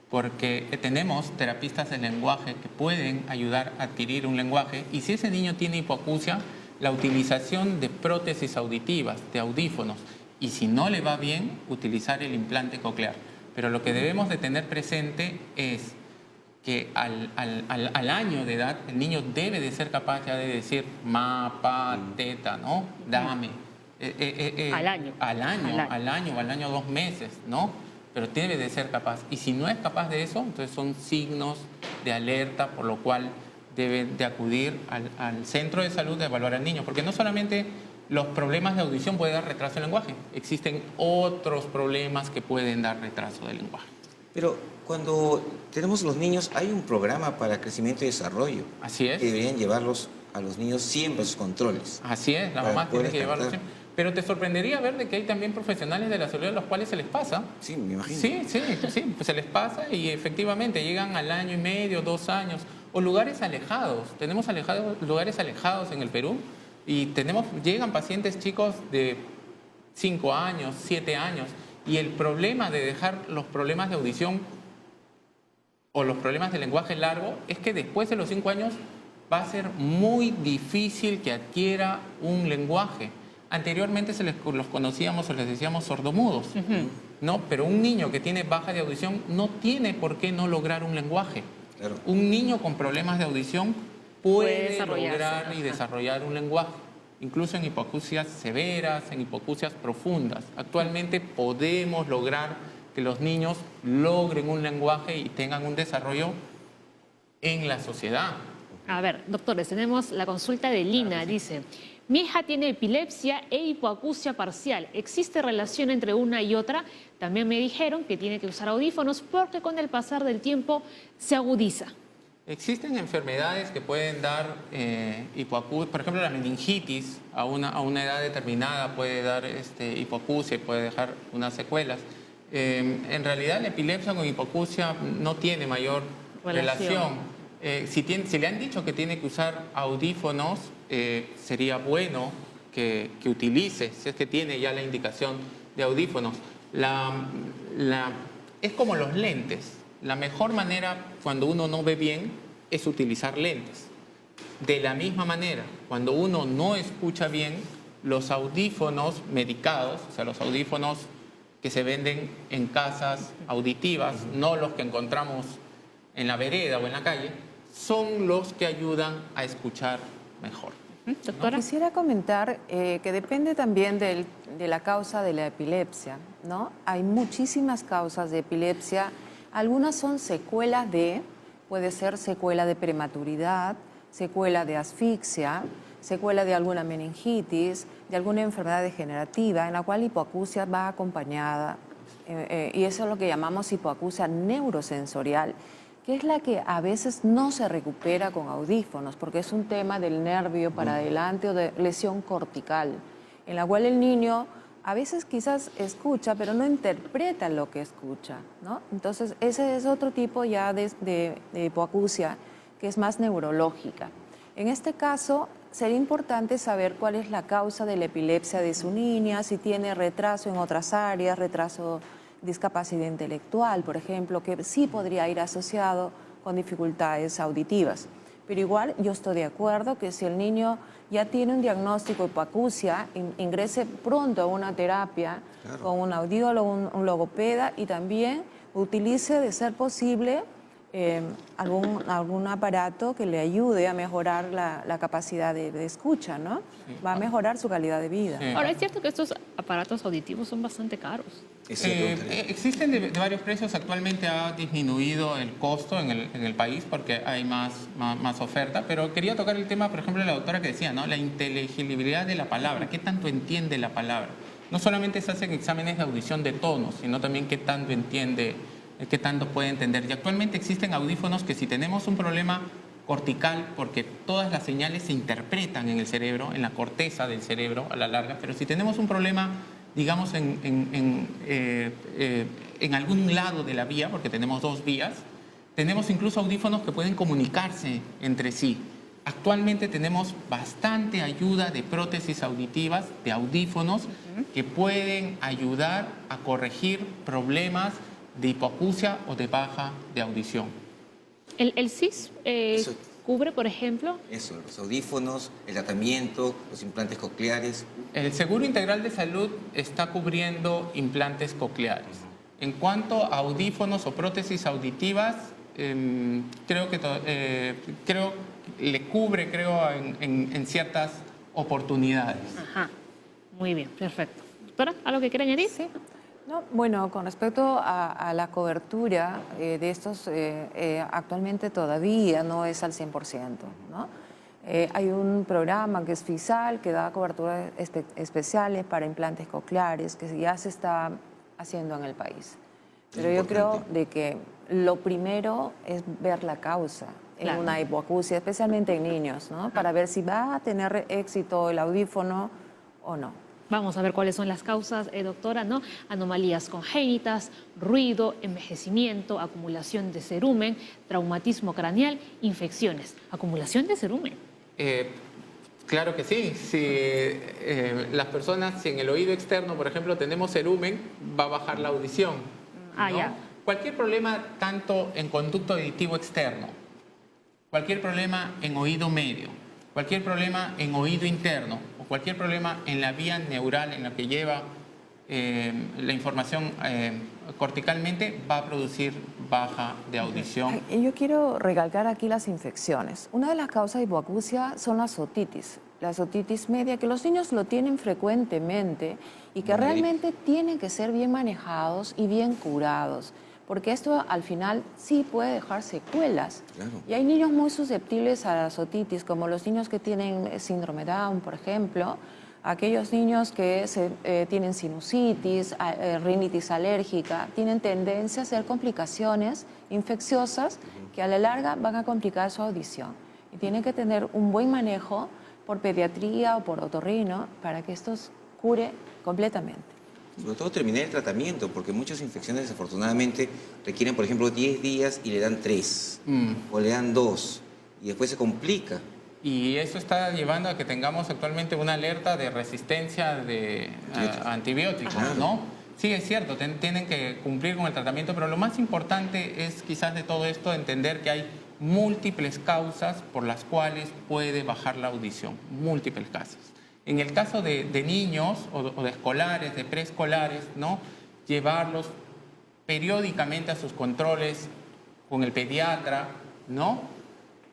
porque tenemos terapistas del lenguaje que pueden ayudar a adquirir un lenguaje, y si ese niño tiene hipoacusia, la utilización de prótesis auditivas, de audífonos, y si no le va bien, utilizar el implante coclear. Pero lo que debemos de tener presente es que al año de edad el niño debe de ser capaz ya de decir ma, pa, teta, ¿no? Dame. Al año. Al año 2 meses, ¿no? Pero debe de ser capaz. Y si no es capaz de eso, entonces son signos de alerta, por lo cual debe de acudir al centro de salud de evaluar al niño. Porque no solamente los problemas de audición pueden dar retraso del lenguaje, existen otros problemas que pueden dar retraso del lenguaje. Pero cuando tenemos los niños, hay un programa para crecimiento y desarrollo. Así es. Que deberían llevarlos a los niños siempre a sus controles. Así es, la mamá tiene que llevarlos siempre. Pero te sorprendería ver de que hay también profesionales de la salud a los cuales se les pasa. Sí, me imagino. Sí, pues se les pasa y efectivamente llegan al año y medio, 2 años, o lugares alejados. Tenemos lugares alejados en el Perú y llegan pacientes chicos de 5 años, 7 años, y el problema de dejar los problemas de audición o los problemas de lenguaje largo es que después de los 5 años va a ser muy difícil que adquiera un lenguaje. Anteriormente los conocíamos o les decíamos sordomudos, ¿no? Pero un niño que tiene baja de audición no tiene por qué no lograr un lenguaje. Claro. Un niño con problemas de audición puede lograr y desarrollar un lenguaje, incluso en hipoacusias severas, en hipoacusias profundas. Actualmente podemos lograr que los niños logren un lenguaje y tengan un desarrollo en la sociedad. A ver, doctores, tenemos la consulta de Lina, dice: mi hija tiene epilepsia e hipoacusia parcial. ¿Existe relación entre una y otra? También me dijeron que tiene que usar audífonos porque con el pasar del tiempo se agudiza. Existen enfermedades que pueden dar hipoacusia, por ejemplo la meningitis a una edad determinada puede dar hipoacusia y puede dejar unas secuelas. En realidad la epilepsia con hipoacusia no tiene mayor relación. Si le han dicho que tiene que usar audífonos, sería bueno que utilice, si es que tiene ya la indicación de audífonos. Es como los lentes. La mejor manera cuando uno no ve bien es utilizar lentes. De la misma manera, cuando uno no escucha bien, los audífonos medicados, o sea, los audífonos que se venden en casas auditivas, no los que encontramos en la vereda o en la calle, son los que ayudan a escuchar mejor. Doctora. Quisiera comentar que depende también de la causa de la epilepsia, ¿no? Hay muchísimas causas de epilepsia. Algunas son secuelas puede ser secuela de prematuridad, secuela de asfixia, secuela de alguna meningitis, de alguna enfermedad degenerativa, en la cual la hipoacusia va acompañada. Y eso es lo que llamamos hipoacusia neurosensorial, que es la que a veces no se recupera con audífonos, porque es un tema del nervio para adelante o de lesión cortical, en la cual el niño a veces quizás escucha, pero no interpreta lo que escucha, ¿no? Entonces, ese es otro tipo ya de hipoacusia que es más neurológica. En este caso, sería importante saber cuál es la causa de la epilepsia de su niña, si tiene retraso en otras áreas, retraso, discapacidad intelectual, por ejemplo, que sí podría ir asociado con dificultades auditivas. Pero igual yo estoy de acuerdo que si el niño ya tiene un diagnóstico de hipoacusia, ingrese pronto a una terapia con un audiólogo, un logopeda, y también utilice, de ser posible, algún aparato que le ayude a mejorar la capacidad de escucha, ¿no? Va a mejorar su calidad de vida. Sí. Ahora, es cierto que estos aparatos auditivos son bastante caros. Existen de varios precios. Actualmente ha disminuido el costo en el país porque hay más oferta, pero quería tocar el tema, por ejemplo, de la doctora que decía, ¿no? La inteligibilidad de la palabra, qué tanto entiende la palabra. No solamente se hacen exámenes de audición de tonos, sino también qué tanto entiende, qué tanto puede entender. Y actualmente existen audífonos que, si tenemos un problema cortical, porque todas las señales se interpretan en el cerebro, en la corteza del cerebro a la larga, pero si tenemos un problema, digamos, en algún lado de la vía, porque tenemos dos vías, tenemos incluso audífonos que pueden comunicarse entre sí. Actualmente tenemos bastante ayuda de prótesis auditivas, de audífonos, que pueden ayudar a corregir problemas de hipoacusia o de baja de audición. ¿El SIS cubre, por ejemplo? Eso, los audífonos, el tratamiento, los implantes cocleares. El Seguro Integral de Salud está cubriendo implantes cocleares. En cuanto a audífonos o prótesis auditivas, creo le cubre, en ciertas oportunidades. Ajá, muy bien, perfecto. Doctora, ¿algo que quiera añadir? Sí. No, bueno, con respecto a la cobertura de estos, actualmente todavía no es al 100%, ¿no? Hay un programa que es FISAL, que da coberturas especiales para implantes cocleares, que ya se está haciendo en el país. Pero yo creo de que lo primero es ver la causa en una hipoacusia, especialmente en niños, ¿no? Para ver si va a tener éxito el audífono o no. Vamos a ver cuáles son las causas, doctora, ¿no? Anomalías congénitas, ruido, envejecimiento, acumulación de cerumen, traumatismo craneal, infecciones. Acumulación de cerumen. Claro que sí. Si las personas, si en el oído externo, por ejemplo, tenemos cerumen, va a bajar la audición, ¿no? Ya. Cualquier problema, tanto en conducto auditivo externo, cualquier problema en oído medio, cualquier problema en oído interno, cualquier problema en la vía neural en la que lleva la información corticalmente, va a producir baja de audición. Yo quiero recalcar aquí las infecciones. Una de las causas de hipoacusia son las otitis. La otitis media, que los niños lo tienen frecuentemente y que realmente tienen que ser bien manejados y bien curados, porque esto al final sí puede dejar secuelas. Claro. Y hay niños muy susceptibles a las otitis, como los niños que tienen síndrome Down, por ejemplo, aquellos niños que tienen sinusitis, rinitis alérgica, tienen tendencia a hacer complicaciones infecciosas que a la larga van a complicar su audición. Y tienen que tener un buen manejo por pediatría o por otorrino para que esto cure completamente. Sobre todo terminar el tratamiento, porque muchas infecciones desafortunadamente requieren, por ejemplo, 10 días y le dan 3, o le dan 2, y después se complica. Y eso está llevando a que tengamos actualmente una alerta de resistencia a antibióticos, ¿no? Sí, es cierto, tienen que cumplir con el tratamiento, pero lo más importante es quizás de todo esto entender que hay múltiples causas por las cuales puede bajar la audición, múltiples causas. En el caso de niños o de escolares, de preescolares, ¿no? Llevarlos periódicamente a sus controles con el pediatra, ¿no?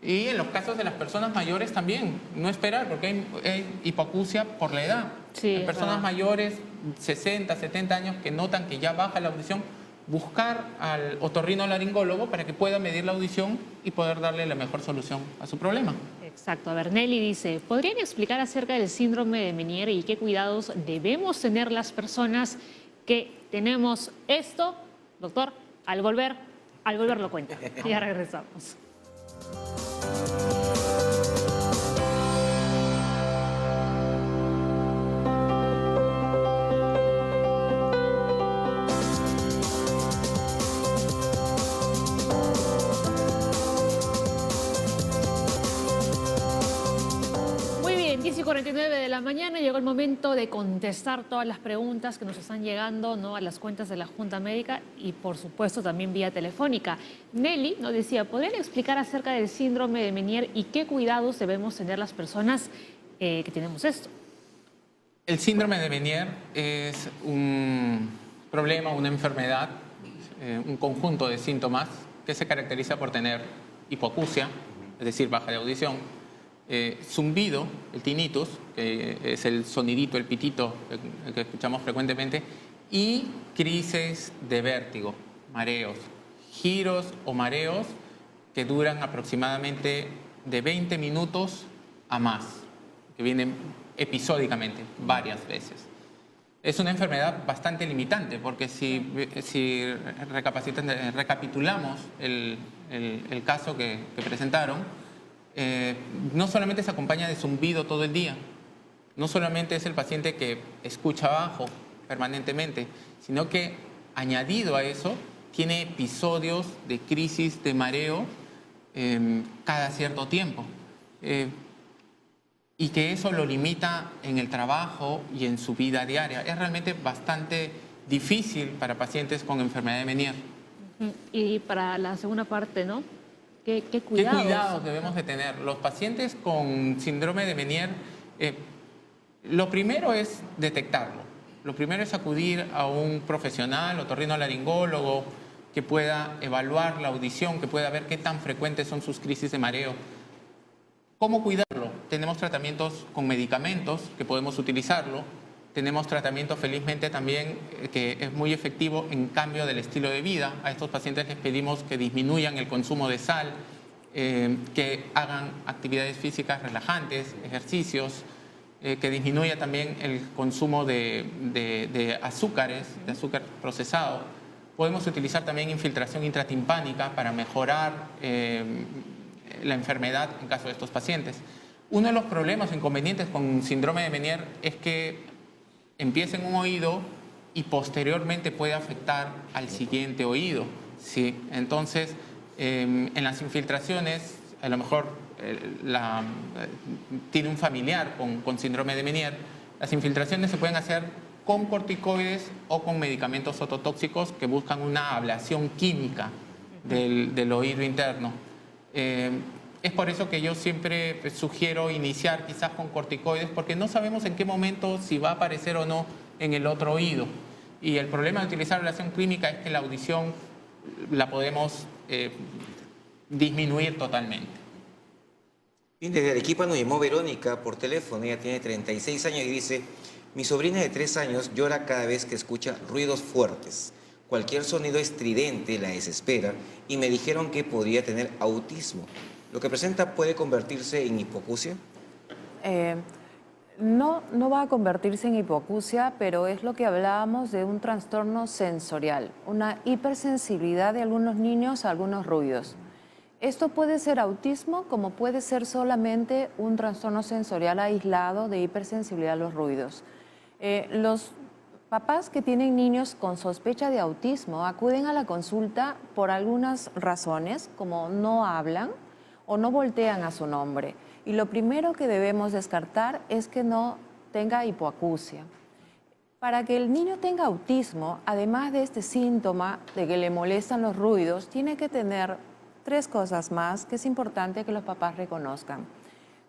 Y en los casos de las personas mayores también, no esperar, porque hay hipoacusia por la edad. Sí, Hay personas mayores, 60, 70 años, que notan que ya baja la audición, buscar al otorrinolaringólogo para que pueda medir la audición y poder darle la mejor solución a su problema. Exacto. A ver, Nelly dice, ¿podrían explicar acerca del síndrome de Meniere y qué cuidados debemos tener las personas que tenemos esto? Doctor, al volver lo cuenta. Ya regresamos. 10:49 de la mañana llegó el momento de contestar todas las preguntas que nos están llegando, ¿no?, a las cuentas de la Junta Médica y, por supuesto, también vía telefónica. Nelly nos decía, ¿podrían explicar acerca del síndrome de Meniere y qué cuidados debemos tener las personas que tenemos esto? El síndrome de Meniere es un problema, una enfermedad, un conjunto de síntomas que se caracteriza por tener hipoacusia, es decir, baja de audición, zumbido, el tinnitus, que es el sonidito, el pitito que escuchamos frecuentemente, y crisis de vértigo, mareos, giros o mareos que duran aproximadamente de 20 minutos a más, que vienen episódicamente, varias veces. Es una enfermedad bastante limitante porque si recapitulamos el caso que presentaron, no solamente se acompaña de zumbido todo el día, no solamente es el paciente que escucha bajo permanentemente, sino que añadido a eso tiene episodios de crisis de mareo cada cierto tiempo. Y que eso lo limita en el trabajo y en su vida diaria. Es realmente bastante difícil para pacientes con enfermedad de Meniere. Y para la segunda parte, ¿no? ¿Qué cuidados? ¿Qué cuidados debemos de tener? Los pacientes con síndrome de Meniere, lo primero es detectarlo. Lo primero es acudir a un profesional, otorrinolaringólogo, que pueda evaluar la audición, que pueda ver qué tan frecuentes son sus crisis de mareo. ¿Cómo cuidarlo? Tenemos tratamientos con medicamentos que podemos utilizarlo. Tenemos tratamiento, felizmente, también que es muy efectivo en cambio del estilo de vida. A estos pacientes les pedimos que disminuyan el consumo de sal, que hagan actividades físicas relajantes, ejercicios, que disminuya también el consumo de azúcares, de azúcar procesado. Podemos utilizar también infiltración intratimpánica para mejorar la enfermedad en caso de estos pacientes. Uno de los problemas o inconvenientes con síndrome de Meniere es que empieza en un oído y posteriormente puede afectar al siguiente oído. ¿Sí? Entonces, en las infiltraciones, a lo mejor tiene un familiar con síndrome de Meniere, las infiltraciones se pueden hacer con corticoides o con medicamentos ototóxicos que buscan una ablación química del oído interno. Es por eso que yo siempre sugiero iniciar quizás con corticoides, porque no sabemos en qué momento si va a aparecer o no en el otro oído. Y el problema de utilizar ablación química es que la audición la podemos disminuir totalmente. Desde Arequipa nos llamó Verónica por teléfono, ella tiene 36 años y dice, mi sobrina de 3 años llora cada vez que escucha ruidos fuertes. Cualquier sonido estridente la desespera y me dijeron que podría tener autismo. ¿Lo que presenta puede convertirse en hipoacusia? No va a convertirse en hipoacusia, pero es lo que hablábamos de un trastorno sensorial, una hipersensibilidad de algunos niños a algunos ruidos. Esto puede ser autismo, como puede ser solamente un trastorno sensorial aislado de hipersensibilidad a los ruidos. Los papás que tienen niños con sospecha de autismo acuden a la consulta por algunas razones, como no hablan o no voltean a su nombre. Y lo primero que debemos descartar es que no tenga hipoacusia. Para que el niño tenga autismo, además de este síntoma de que le molestan los ruidos, tiene que tener 3 cosas más que es importante que los papás reconozcan.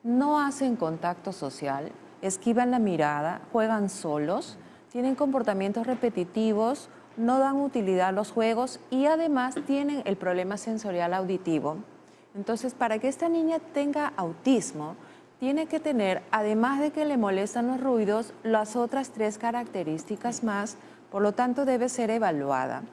No hacen contacto social, esquivan la mirada, juegan solos, tienen comportamientos repetitivos, no dan utilidad a los juegos y además tienen el problema sensorial auditivo. Entonces, para que esta niña tenga autismo, tiene que tener, además de que le molestan los ruidos, las otras 3 características más, por lo tanto debe ser evaluada.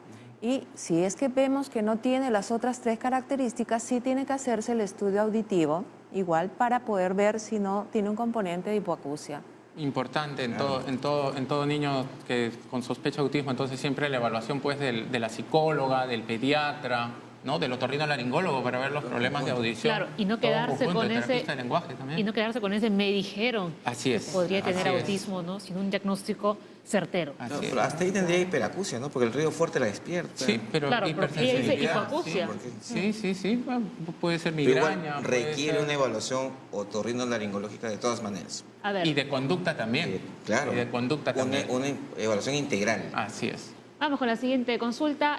Y si es que vemos que no tiene las otras 3 características, sí tiene que hacerse el estudio auditivo, igual para poder ver si no tiene un componente de hipoacusia. Importante en todo niño que con sospecha de autismo, entonces siempre la evaluación pues de la psicóloga, del pediatra, ¿no? Del otorrinolaringólogo para ver los problemas de audición. Claro, y no Todo un quedarse conjunto, con el ese terapista de lenguaje también. y no quedarse con ese me dijeron. Así es. Podría tener así es. autismo, ¿no? Sin un diagnóstico certero. Así No, es. pero hasta ahí tendría hiperacusia, ¿no? Porque el ruido fuerte la despierta. Sí, pero Claro, pero ella dice hipersensibilidad. hipoacusia. Sí. Bueno, puede ser Pero igual migraña. puede requiere ser- una evaluación otorrinolaringológica de todas maneras. A ver, Y de conducta también. Claro. Y de conducta también. Una evaluación integral. Así es. vamos con la siguiente consulta.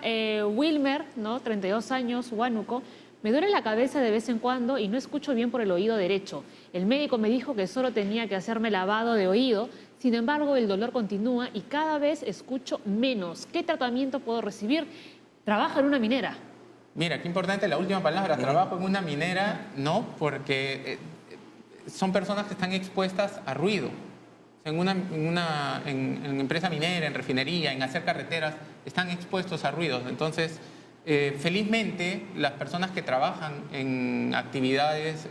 Wilmer, ¿no? 32 años, Huánuco. Me duele la cabeza de vez en cuando y no escucho bien por el oído derecho. El médico me dijo que solo tenía que hacerme lavado de oído. Sin embargo, el dolor continúa y cada vez escucho menos. ¿Qué tratamiento puedo recibir? Trabaja en una minera. Mira, qué importante la última palabra. Trabajo en una minera, no, porque son personas que están expuestas a ruido. En una empresa minera, en refinería, en hacer carreteras, están expuestos a ruidos. Entonces, felizmente, las personas que trabajan en actividades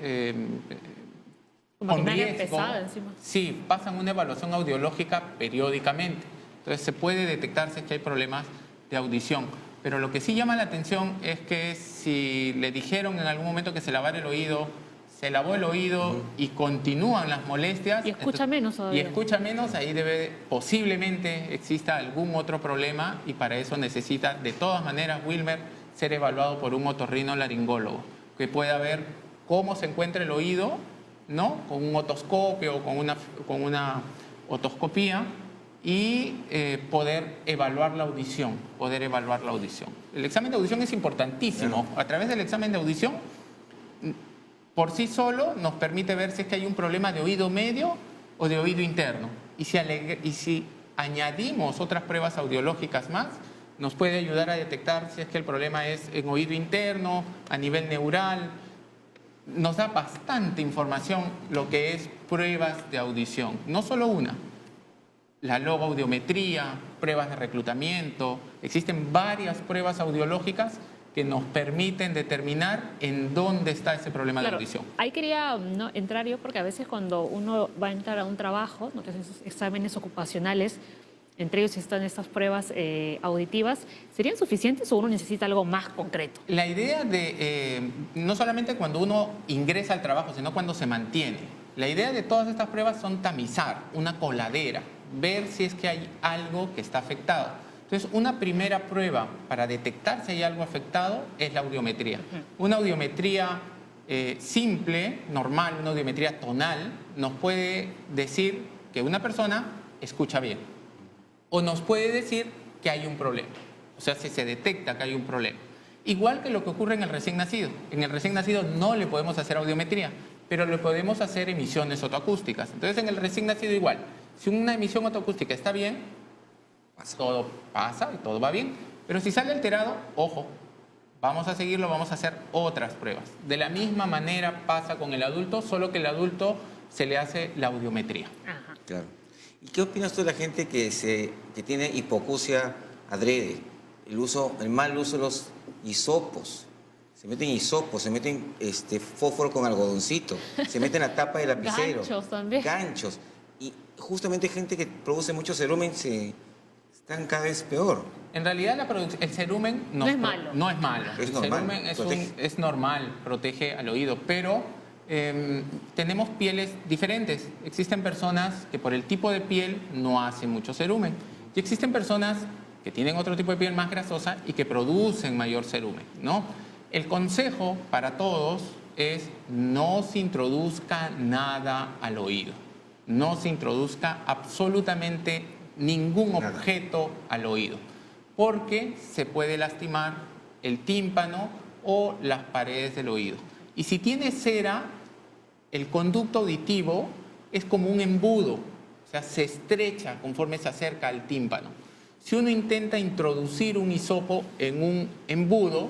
Como con maquinaria riesgo, pesada encima. sí, pasan una evaluación audiológica periódicamente. Entonces, se puede detectar si es que hay problemas de audición. Pero lo que sí llama la atención es que si le dijeron en algún momento que se lavara el oído, se lavó el oído y continúan las molestias. Y escucha menos todavía. Y escucha menos, ahí posiblemente exista algún otro problema y para eso necesita, de todas maneras, Wilmer, ser evaluado por un otorrinolaringólogo, que pueda ver cómo se encuentra el oído, ¿no? Con un otoscopio o con una otoscopía y poder evaluar la audición, El examen de audición es importantísimo. A través del examen de audición, por sí solo nos permite ver si es que hay un problema de oído medio o de oído interno. Y si añadimos otras pruebas audiológicas más, nos puede ayudar a detectar si es que el problema es en oído interno, a nivel neural. Nos da bastante información lo que es pruebas de audición. No solo una. La logoaudiometría, pruebas de reclutamiento. Existen varias pruebas audiológicas que nos permiten determinar en dónde está ese problema de audición. Ahí quería entrar yo porque a veces cuando uno va a entrar a un trabajo, ¿no? que hacen esos exámenes ocupacionales, entre ellos están estas pruebas auditivas, ¿serían suficientes o uno necesita algo más concreto? La idea de, no solamente cuando uno ingresa al trabajo, sino cuando se mantiene. La idea de todas estas pruebas son tamizar, una coladera, ver si es que hay algo que está afectado. Entonces, una primera prueba para detectar si hay algo afectado es la audiometría. Una audiometría simple, normal, una audiometría tonal, nos puede decir que una persona escucha bien. O nos puede decir que hay un problema. O sea, si se detecta que hay un problema. Igual que lo que ocurre en el recién nacido. En el recién nacido no le podemos hacer audiometría, pero le podemos hacer emisiones otoacústicas. Entonces, en el recién nacido igual. Si una emisión otoacústica está bien, todo pasa y todo va bien. Pero si sale alterado, ojo, vamos a seguirlo, vamos a hacer otras pruebas. De la misma manera pasa con el adulto, solo que el adulto se le hace la audiometría. Ajá. Claro. ¿Y qué opinas tú de la gente que tiene hipoacusia adrede? El mal uso de los hisopos. Se meten hisopos, se meten fósforo con algodoncito, se meten la tapa del lapicero. Ganchos también. Ganchos. Y justamente gente que produce mucho cerumen están cada vez peor. En realidad el cerumen No es malo. No es malo. Es El normal, cerumen protege. es normal, protege al oído, pero tenemos pieles diferentes. Existen personas que por el tipo de piel no hacen mucho cerumen. Y existen personas que tienen otro tipo de piel más grasosa y que producen mayor cerumen, ¿no? El consejo para todos es no se introduzca nada al oído. No se introduzca absolutamente ningún objeto al oído, porque se puede lastimar el tímpano o las paredes del oído. Y si tiene cera, el conducto auditivo es como un embudo, o sea, se estrecha conforme se acerca al tímpano. Si uno intenta introducir un hisopo en un embudo,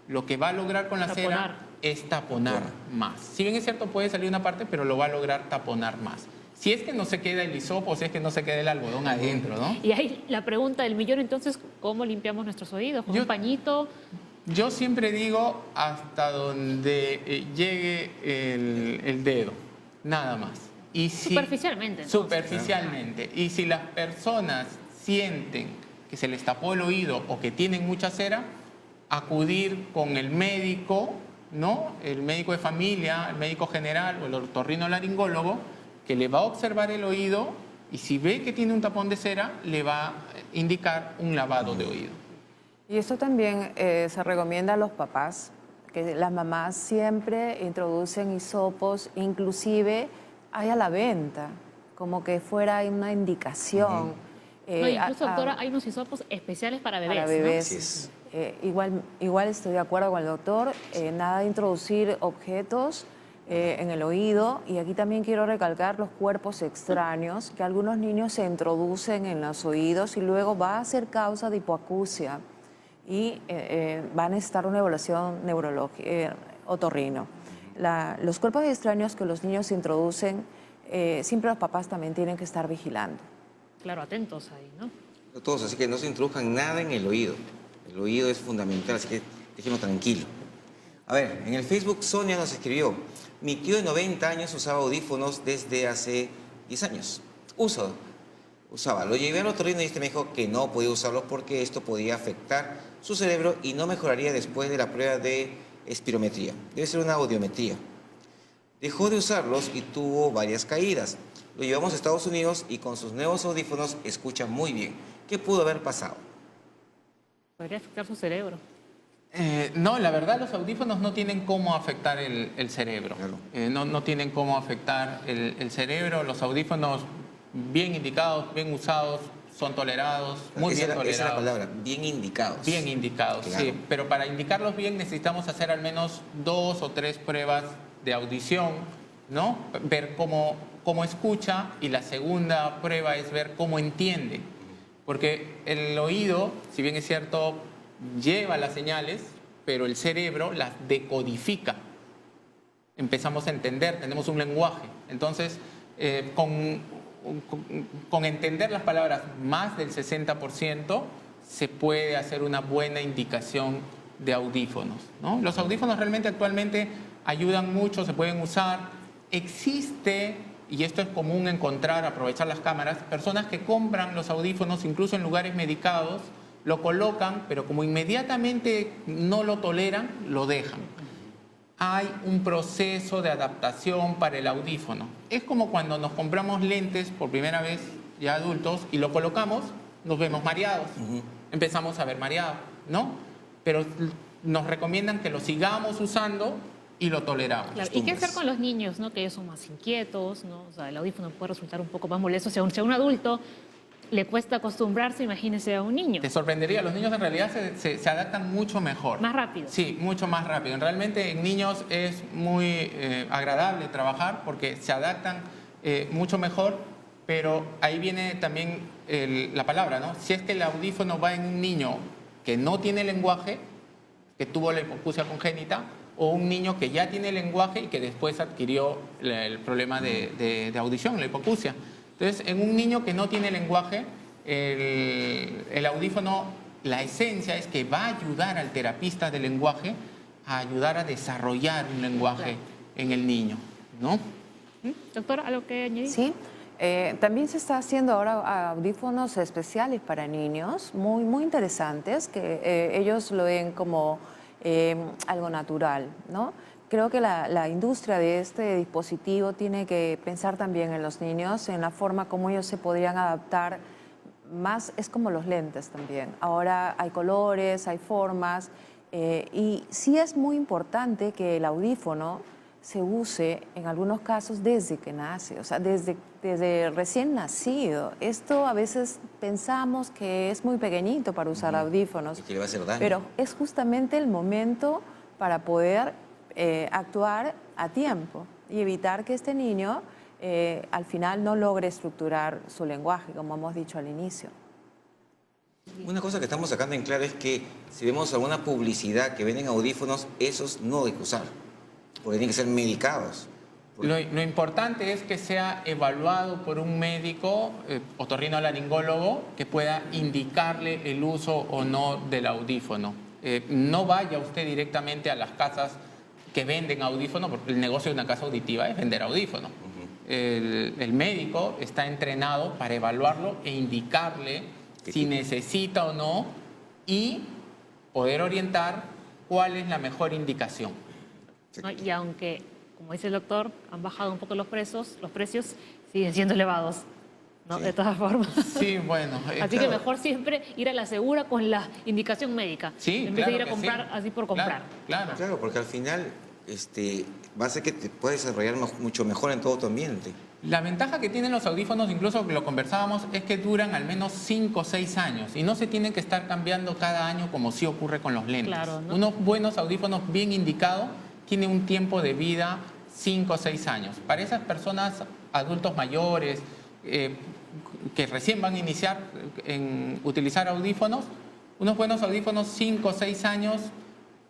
lo que va a lograr con la cera es taponar más. Si bien es cierto, puede salir una parte, pero lo va a lograr taponar más. Si es que no se queda el hisopo, si es que no se queda el algodón adentro, ¿no? Y ahí la pregunta del millón, entonces, ¿cómo limpiamos nuestros oídos? ¿Con un pañito? Yo siempre digo hasta donde llegue el dedo, nada más. Y si, superficialmente. Entonces. Superficialmente. Y si las personas sienten que se les tapó el oído o que tienen mucha cera, acudir con el médico, ¿no? El médico de familia, el médico general o el otorrinolaringólogo, que le va a observar el oído y si ve que tiene un tapón de cera, le va a indicar un lavado de oído. Y esto también se recomienda a los papás, que las mamás siempre introducen hisopos, inclusive hay a la venta, como que fuera una indicación. No, incluso, doctora, hay unos hisopos especiales para bebés. Para ¿no? bebés. Así es. Igual estoy de acuerdo con el doctor, nada de introducir objetos en el oído, y aquí también quiero recalcar los cuerpos extraños que algunos niños se introducen en los oídos y luego va a ser causa de hipoacusia y va a necesitar una evaluación neurológica, otorrino. Los cuerpos extraños que los niños se introducen, siempre los papás también tienen que estar vigilando. Claro, atentos ahí, ¿no? Todos, así que no se introduzcan nada en el oído. El oído es fundamental, así que déjenlo tranquilo. A ver, en el Facebook Sonia nos escribió: mi tío de 90 años usaba audífonos desde hace 10 años. Usaba. Lo llevé al otorrino y este me dijo que no podía usarlos porque esto podía afectar su cerebro y no mejoraría después de la prueba de espirometría. Debe ser una audiometría. Dejó de usarlos y tuvo varias caídas. Lo llevamos a Estados Unidos y con sus nuevos audífonos escucha muy bien. ¿Qué pudo haber pasado? Podría afectar su cerebro. No, la verdad los audífonos no tienen cómo afectar el cerebro. Claro. No tienen cómo afectar el cerebro. Los audífonos bien indicados, bien usados, son tolerados, muy bien tolerados. Esa es la palabra, bien indicados. Bien indicados, claro. sí. Pero para indicarlos bien necesitamos hacer al menos 2 o 3 pruebas de audición, ¿no? Ver cómo escucha, y la segunda prueba es ver cómo entiende. Porque el oído, si bien es cierto, lleva las señales, pero el cerebro las decodifica. Empezamos a entender, tenemos un lenguaje. Entonces, con entender las palabras más del 60%, se puede hacer una buena indicación de audífonos, ¿no? Los audífonos realmente actualmente ayudan mucho, se pueden usar. Existe, y esto es común encontrar, aprovechar las cámaras, personas que compran los audífonos incluso en lugares medicados, lo colocan, pero como inmediatamente no lo toleran, lo dejan. Hay un proceso de adaptación para el audífono. Es como cuando nos compramos lentes por primera vez, ya adultos, y lo colocamos, nos vemos mareados. Empezamos a ver mareados, ¿no? Pero nos recomiendan que lo sigamos usando y lo toleramos. Claro. ¿Y qué hacer con los niños, ¿no? Que ellos son más inquietos, ¿no? O sea, el audífono puede resultar un poco más molesto. Si a un adulto le cuesta acostumbrarse, imagínese a un niño. Te sorprendería, los niños en realidad se adaptan mucho mejor. Más rápido. Sí, mucho más rápido. Realmente en niños es muy agradable trabajar porque se adaptan mucho mejor, pero ahí viene también la palabra, ¿no? Si es que el audífono va en un niño que no tiene lenguaje, que tuvo la hipoacusia congénita, o un niño que ya tiene lenguaje y que después adquirió el problema de audición, la hipoacusia. Entonces, en un niño que no tiene lenguaje, el audífono, la esencia es que va a ayudar al terapista del lenguaje a ayudar a desarrollar un lenguaje en el niño, ¿no? Doctora, ¿algo que añadir? Sí, también se está haciendo ahora audífonos especiales para niños, muy, muy interesantes, que ellos lo ven como algo natural, ¿no? Creo que la industria de este dispositivo tiene que pensar también en los niños, en la forma como ellos se podrían adaptar más. Es como los lentes también. Ahora hay colores, hay formas, y sí es muy importante que el audífono se use en algunos casos desde que nace, o sea, desde recién nacido. Esto a veces pensamos que es muy pequeñito para usar audífonos, que le va a hacer daño. pero es justamente el momento para poder actuar a tiempo y evitar que este niño al final no logre estructurar su lenguaje, como hemos dicho al inicio. Una cosa que estamos sacando en claro es que si vemos alguna publicidad que venden audífonos, esos no hay que usar, porque tienen que ser medicados. Lo importante es que sea evaluado por un médico otorrinolaringólogo que pueda indicarle el uso o no del audífono. No vaya usted directamente a las casas que venden audífonos, porque el negocio de una casa auditiva es vender audífonos. El médico está entrenado para evaluarlo e indicarle si necesita o no, y poder orientar cuál es la mejor indicación. ¿no? Y aunque, como dice el doctor, han bajado un poco los precios siguen siendo elevados, ¿no? Sí. De todas formas. Sí, bueno. Así que claro. mejor siempre ir a la segura con la indicación médica, Sí, en vez de claro ir a que comprar sí. así por comprar. Claro. Claro, porque al final va a hacer que te puedas desarrollar mucho mejor en todo tu ambiente. La ventaja que tienen los audífonos, incluso que lo conversábamos, es que duran al menos 5 o 6 años y no se tienen que estar cambiando cada año como sí ocurre con los lentes. Claro, ¿no? Unos buenos audífonos bien indicados tienen un tiempo de vida 5 o 6 años. Para esas personas, adultos mayores, que recién van a iniciar en utilizar audífonos, unos buenos audífonos 5 o 6 años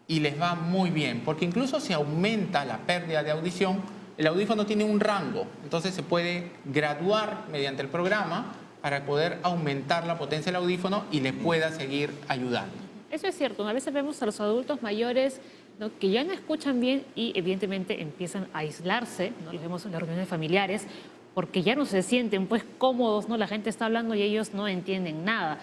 y les va muy bien, porque incluso si aumenta la pérdida de audición, el audífono tiene un rango, entonces se puede graduar mediante el programa para poder aumentar la potencia del audífono y le pueda seguir ayudando. Eso es cierto, a veces vemos a los adultos mayores, ¿no? que ya no escuchan bien y evidentemente empiezan a aislarse, ¿no? Los vemos en las reuniones familiares, porque ya no se sienten pues cómodos, ¿no? La gente está hablando y ellos no entienden nada.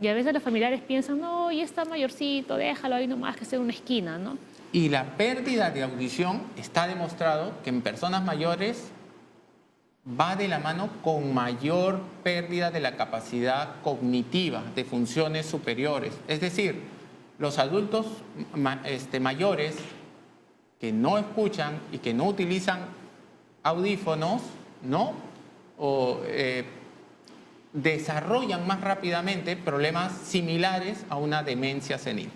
Y a veces los familiares piensan, no, ya está mayorcito, déjalo ahí nomás que esté en una esquina, ¿no? Y la pérdida de audición está demostrado que en personas mayores va de la mano con mayor pérdida de la capacidad cognitiva, de funciones superiores. Es decir, los adultos mayores que no escuchan y que no utilizan audífonos, ¿no? Desarrollan más rápidamente problemas similares a una demencia senil.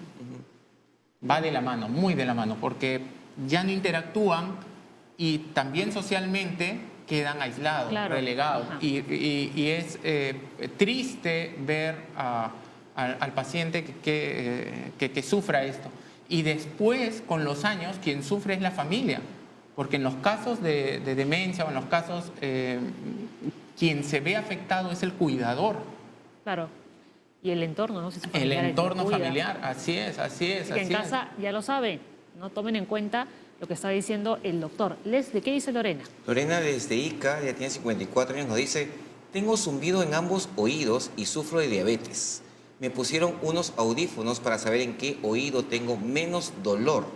Va de la mano, muy de la mano, porque ya no interactúan y también socialmente quedan aislados, Claro. relegados. Ajá. Y es triste ver al paciente que sufra esto. Y después, con los años, quien sufre es la familia, porque en los casos de demencia o en los casos, quien se ve afectado es el cuidador. Claro. Y el entorno, ¿no? Si su El familiar entorno cuida. familiar, así es. Así que en casa ya lo saben, no tomen en cuenta lo que está diciendo el doctor. Leslie, ¿qué dice Lorena? Lorena desde Ica, ya tiene 54 años, nos dice, tengo zumbido en ambos oídos y sufro de diabetes. Me pusieron unos audífonos para saber en qué oído tengo menos dolor,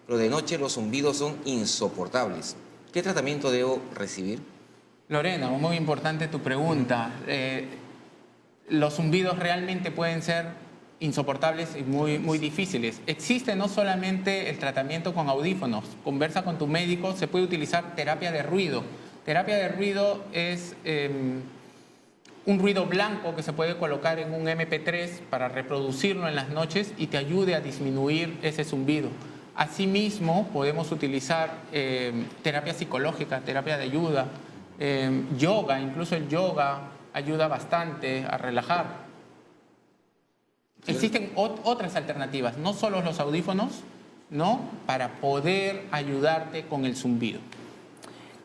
pero de noche los zumbidos son insoportables. ¿Qué tratamiento debo recibir? Lorena, muy importante tu pregunta. Los zumbidos realmente pueden ser insoportables y muy difíciles. Existe no solamente el tratamiento con audífonos, conversa con tu médico, se puede utilizar terapia de ruido. Terapia de ruido es un ruido blanco que se puede colocar en un MP3 para reproducirlo en las noches y te ayude a disminuir ese zumbido. Asimismo, podemos utilizar terapia psicológica, terapia de ayuda, yoga, incluso el yoga ayuda bastante a relajar. Existen otras alternativas, no solo los audífonos, ¿no? Para poder ayudarte con el zumbido.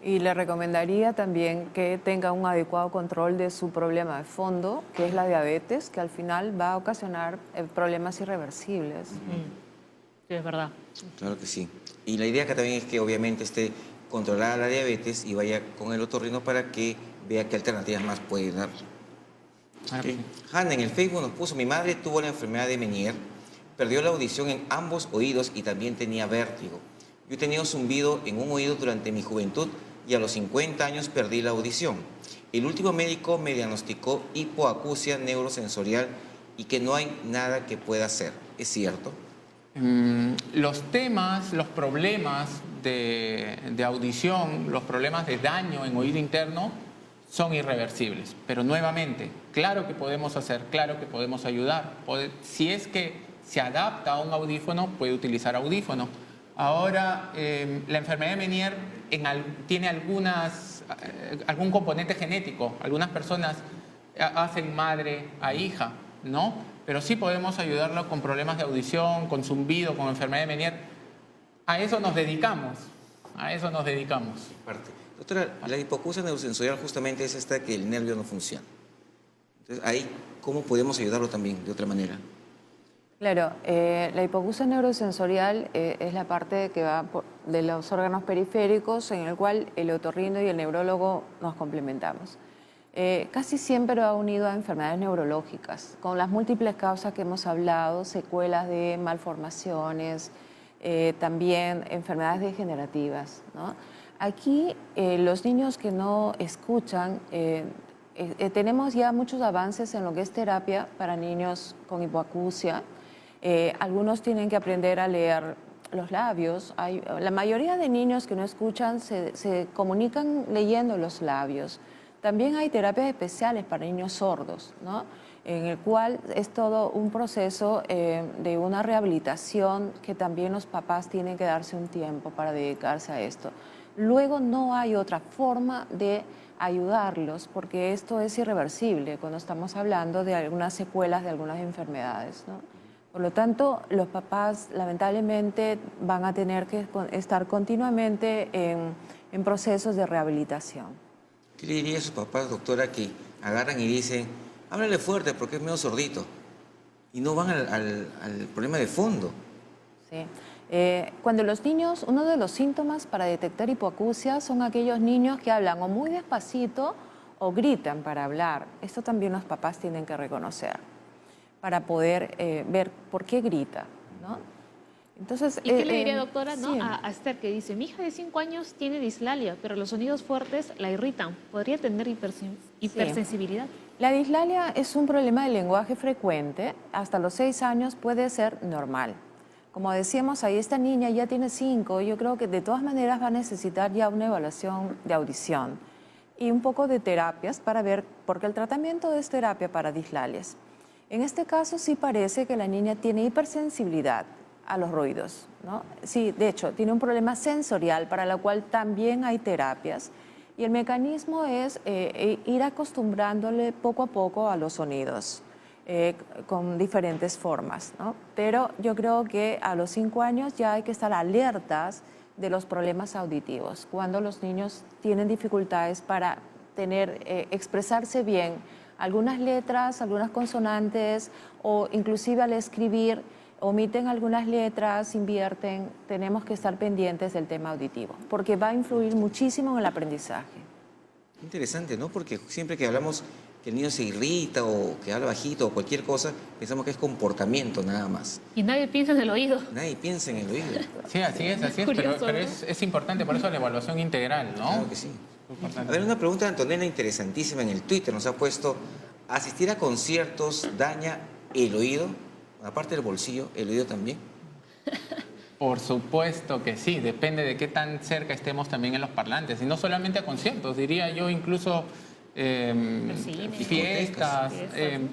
Y le recomendaría también que tenga un adecuado control de su problema de fondo, que es la diabetes, que al final va a ocasionar problemas irreversibles. Sí, es verdad. Claro que sí. Y la idea acá también es que obviamente esté controlada la diabetes y vaya con el otorrino para que vea qué alternativas más puede dar. Hanna en el Facebook nos puso, mi madre tuvo la enfermedad de Meniere, perdió la audición en ambos oídos y también tenía vértigo. Yo he tenido zumbido en un oído durante mi juventud y a los 50 años perdí la audición. El último médico me diagnosticó hipoacusia neurosensorial y que no hay nada que pueda hacer. ¿Es cierto? Los temas, los problemas de audición, los problemas de daño en oído interno son irreversibles. Pero nuevamente, claro que podemos hacer, claro que podemos ayudar. Si es que se adapta a un audífono, puede utilizar audífono. Ahora, la enfermedad de Meniere tiene algún componente genético. Algunas personas hacen madre a hija, ¿no? Pero sí podemos ayudarlo con problemas de audición, con zumbido, con enfermedad de Meniere. A eso nos dedicamos, Parte. Doctora, la hipoacusia neurosensorial justamente es esta que el nervio no funciona. Entonces, ahí, ¿cómo podemos ayudarlo también de otra manera? Claro, la hipoacusia neurosensorial es la parte que va de los órganos periféricos en el cual el otorrino y el neurólogo nos complementamos. casi siempre va unido a enfermedades neurológicas, con las múltiples causas que hemos hablado, secuelas de malformaciones, también enfermedades degenerativas, ¿no? Aquí los niños que no escuchan, tenemos ya muchos avances en lo que es terapia para niños con hipoacusia. Algunos tienen que aprender a leer los labios. La mayoría de niños que no escuchan se comunican leyendo los labios. También hay terapias especiales para niños sordos, ¿no? En el cual es todo un proceso de una rehabilitación que también los papás tienen que darse un tiempo para dedicarse a esto. Luego no hay otra forma de ayudarlos porque esto es irreversible cuando estamos hablando de algunas secuelas de algunas enfermedades, ¿no? Por lo tanto, los papás lamentablemente van a tener que estar continuamente en procesos de rehabilitación. ¿Qué le diría a sus papás, doctora, que agarran y dicen, háblale fuerte porque es medio sordito? Y no van al problema de fondo. Sí. Cuando los niños, uno de los síntomas para detectar hipoacusia son aquellos niños que hablan o muy despacito o gritan para hablar. Esto también los papás tienen que reconocer para poder ver por qué grita, ¿no? Entonces, ¿y qué le diría, doctora, sí, ¿no? a Esther, que dice, mi hija de 5 años tiene dislalia, pero los sonidos fuertes la irritan? ¿Podría tener hipersensibilidad? La dislalia es un problema de lenguaje frecuente. Hasta los 6 años puede ser normal. Como decíamos, ahí esta niña ya tiene 5. Yo creo que de todas maneras va a necesitar ya una evaluación de audición y un poco de terapias para ver, porque el tratamiento es terapia para dislalias. En este caso sí parece que la niña tiene hipersensibilidad a los ruidos, ¿no? Sí, de hecho, tiene un problema sensorial para el cual también hay terapias. Y el mecanismo es ir acostumbrándole poco a poco a los sonidos, con diferentes formas, ¿no? Pero yo creo que a los 5 años ya hay que estar alertas de los problemas auditivos, cuando los niños tienen dificultades para expresarse bien algunas letras, algunas consonantes, o inclusive al escribir omiten algunas letras, invierten. Tenemos que estar pendientes del tema auditivo, porque va a influir muchísimo en el aprendizaje. Interesante, ¿no? Porque siempre que hablamos que el niño se irrita o que habla bajito o cualquier cosa, pensamos que es comportamiento nada más. Y nadie piensa en el oído. Nadie piensa en el oído. Sí, así es, Curioso, pero ¿no? es importante, por eso la evaluación integral, ¿no? Claro que sí. A ver, una pregunta de Antonella interesantísima en el Twitter. Nos ha puesto, ¿asistir a conciertos daña el oído? Aparte del bolsillo, ¿el oído también? Por supuesto que sí, depende de qué tan cerca estemos también en los parlantes. Y no solamente a conciertos, diría yo incluso fiestas,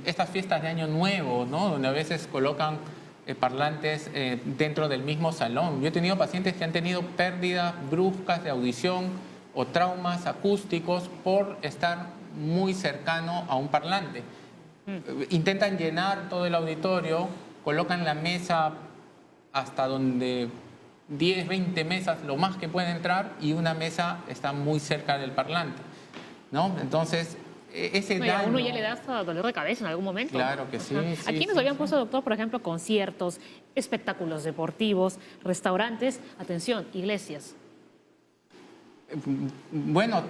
estas fiestas de Año Nuevo, ¿no? Donde a veces colocan parlantes dentro del mismo salón. Yo he tenido pacientes que han tenido pérdidas bruscas de audición o traumas acústicos por estar muy cercano a un parlante. Intentan llenar todo el auditorio, colocan la mesa hasta donde 10, 20 mesas, lo más que puede entrar, y una mesa está muy cerca del parlante, ¿no? Entonces, ese No, y a daño... uno ya le da hasta dolor de cabeza en algún momento. Claro que sí. Ajá. Aquí nos habían puesto, doctor, por ejemplo, conciertos, espectáculos deportivos, restaurantes, atención, iglesias. Bueno,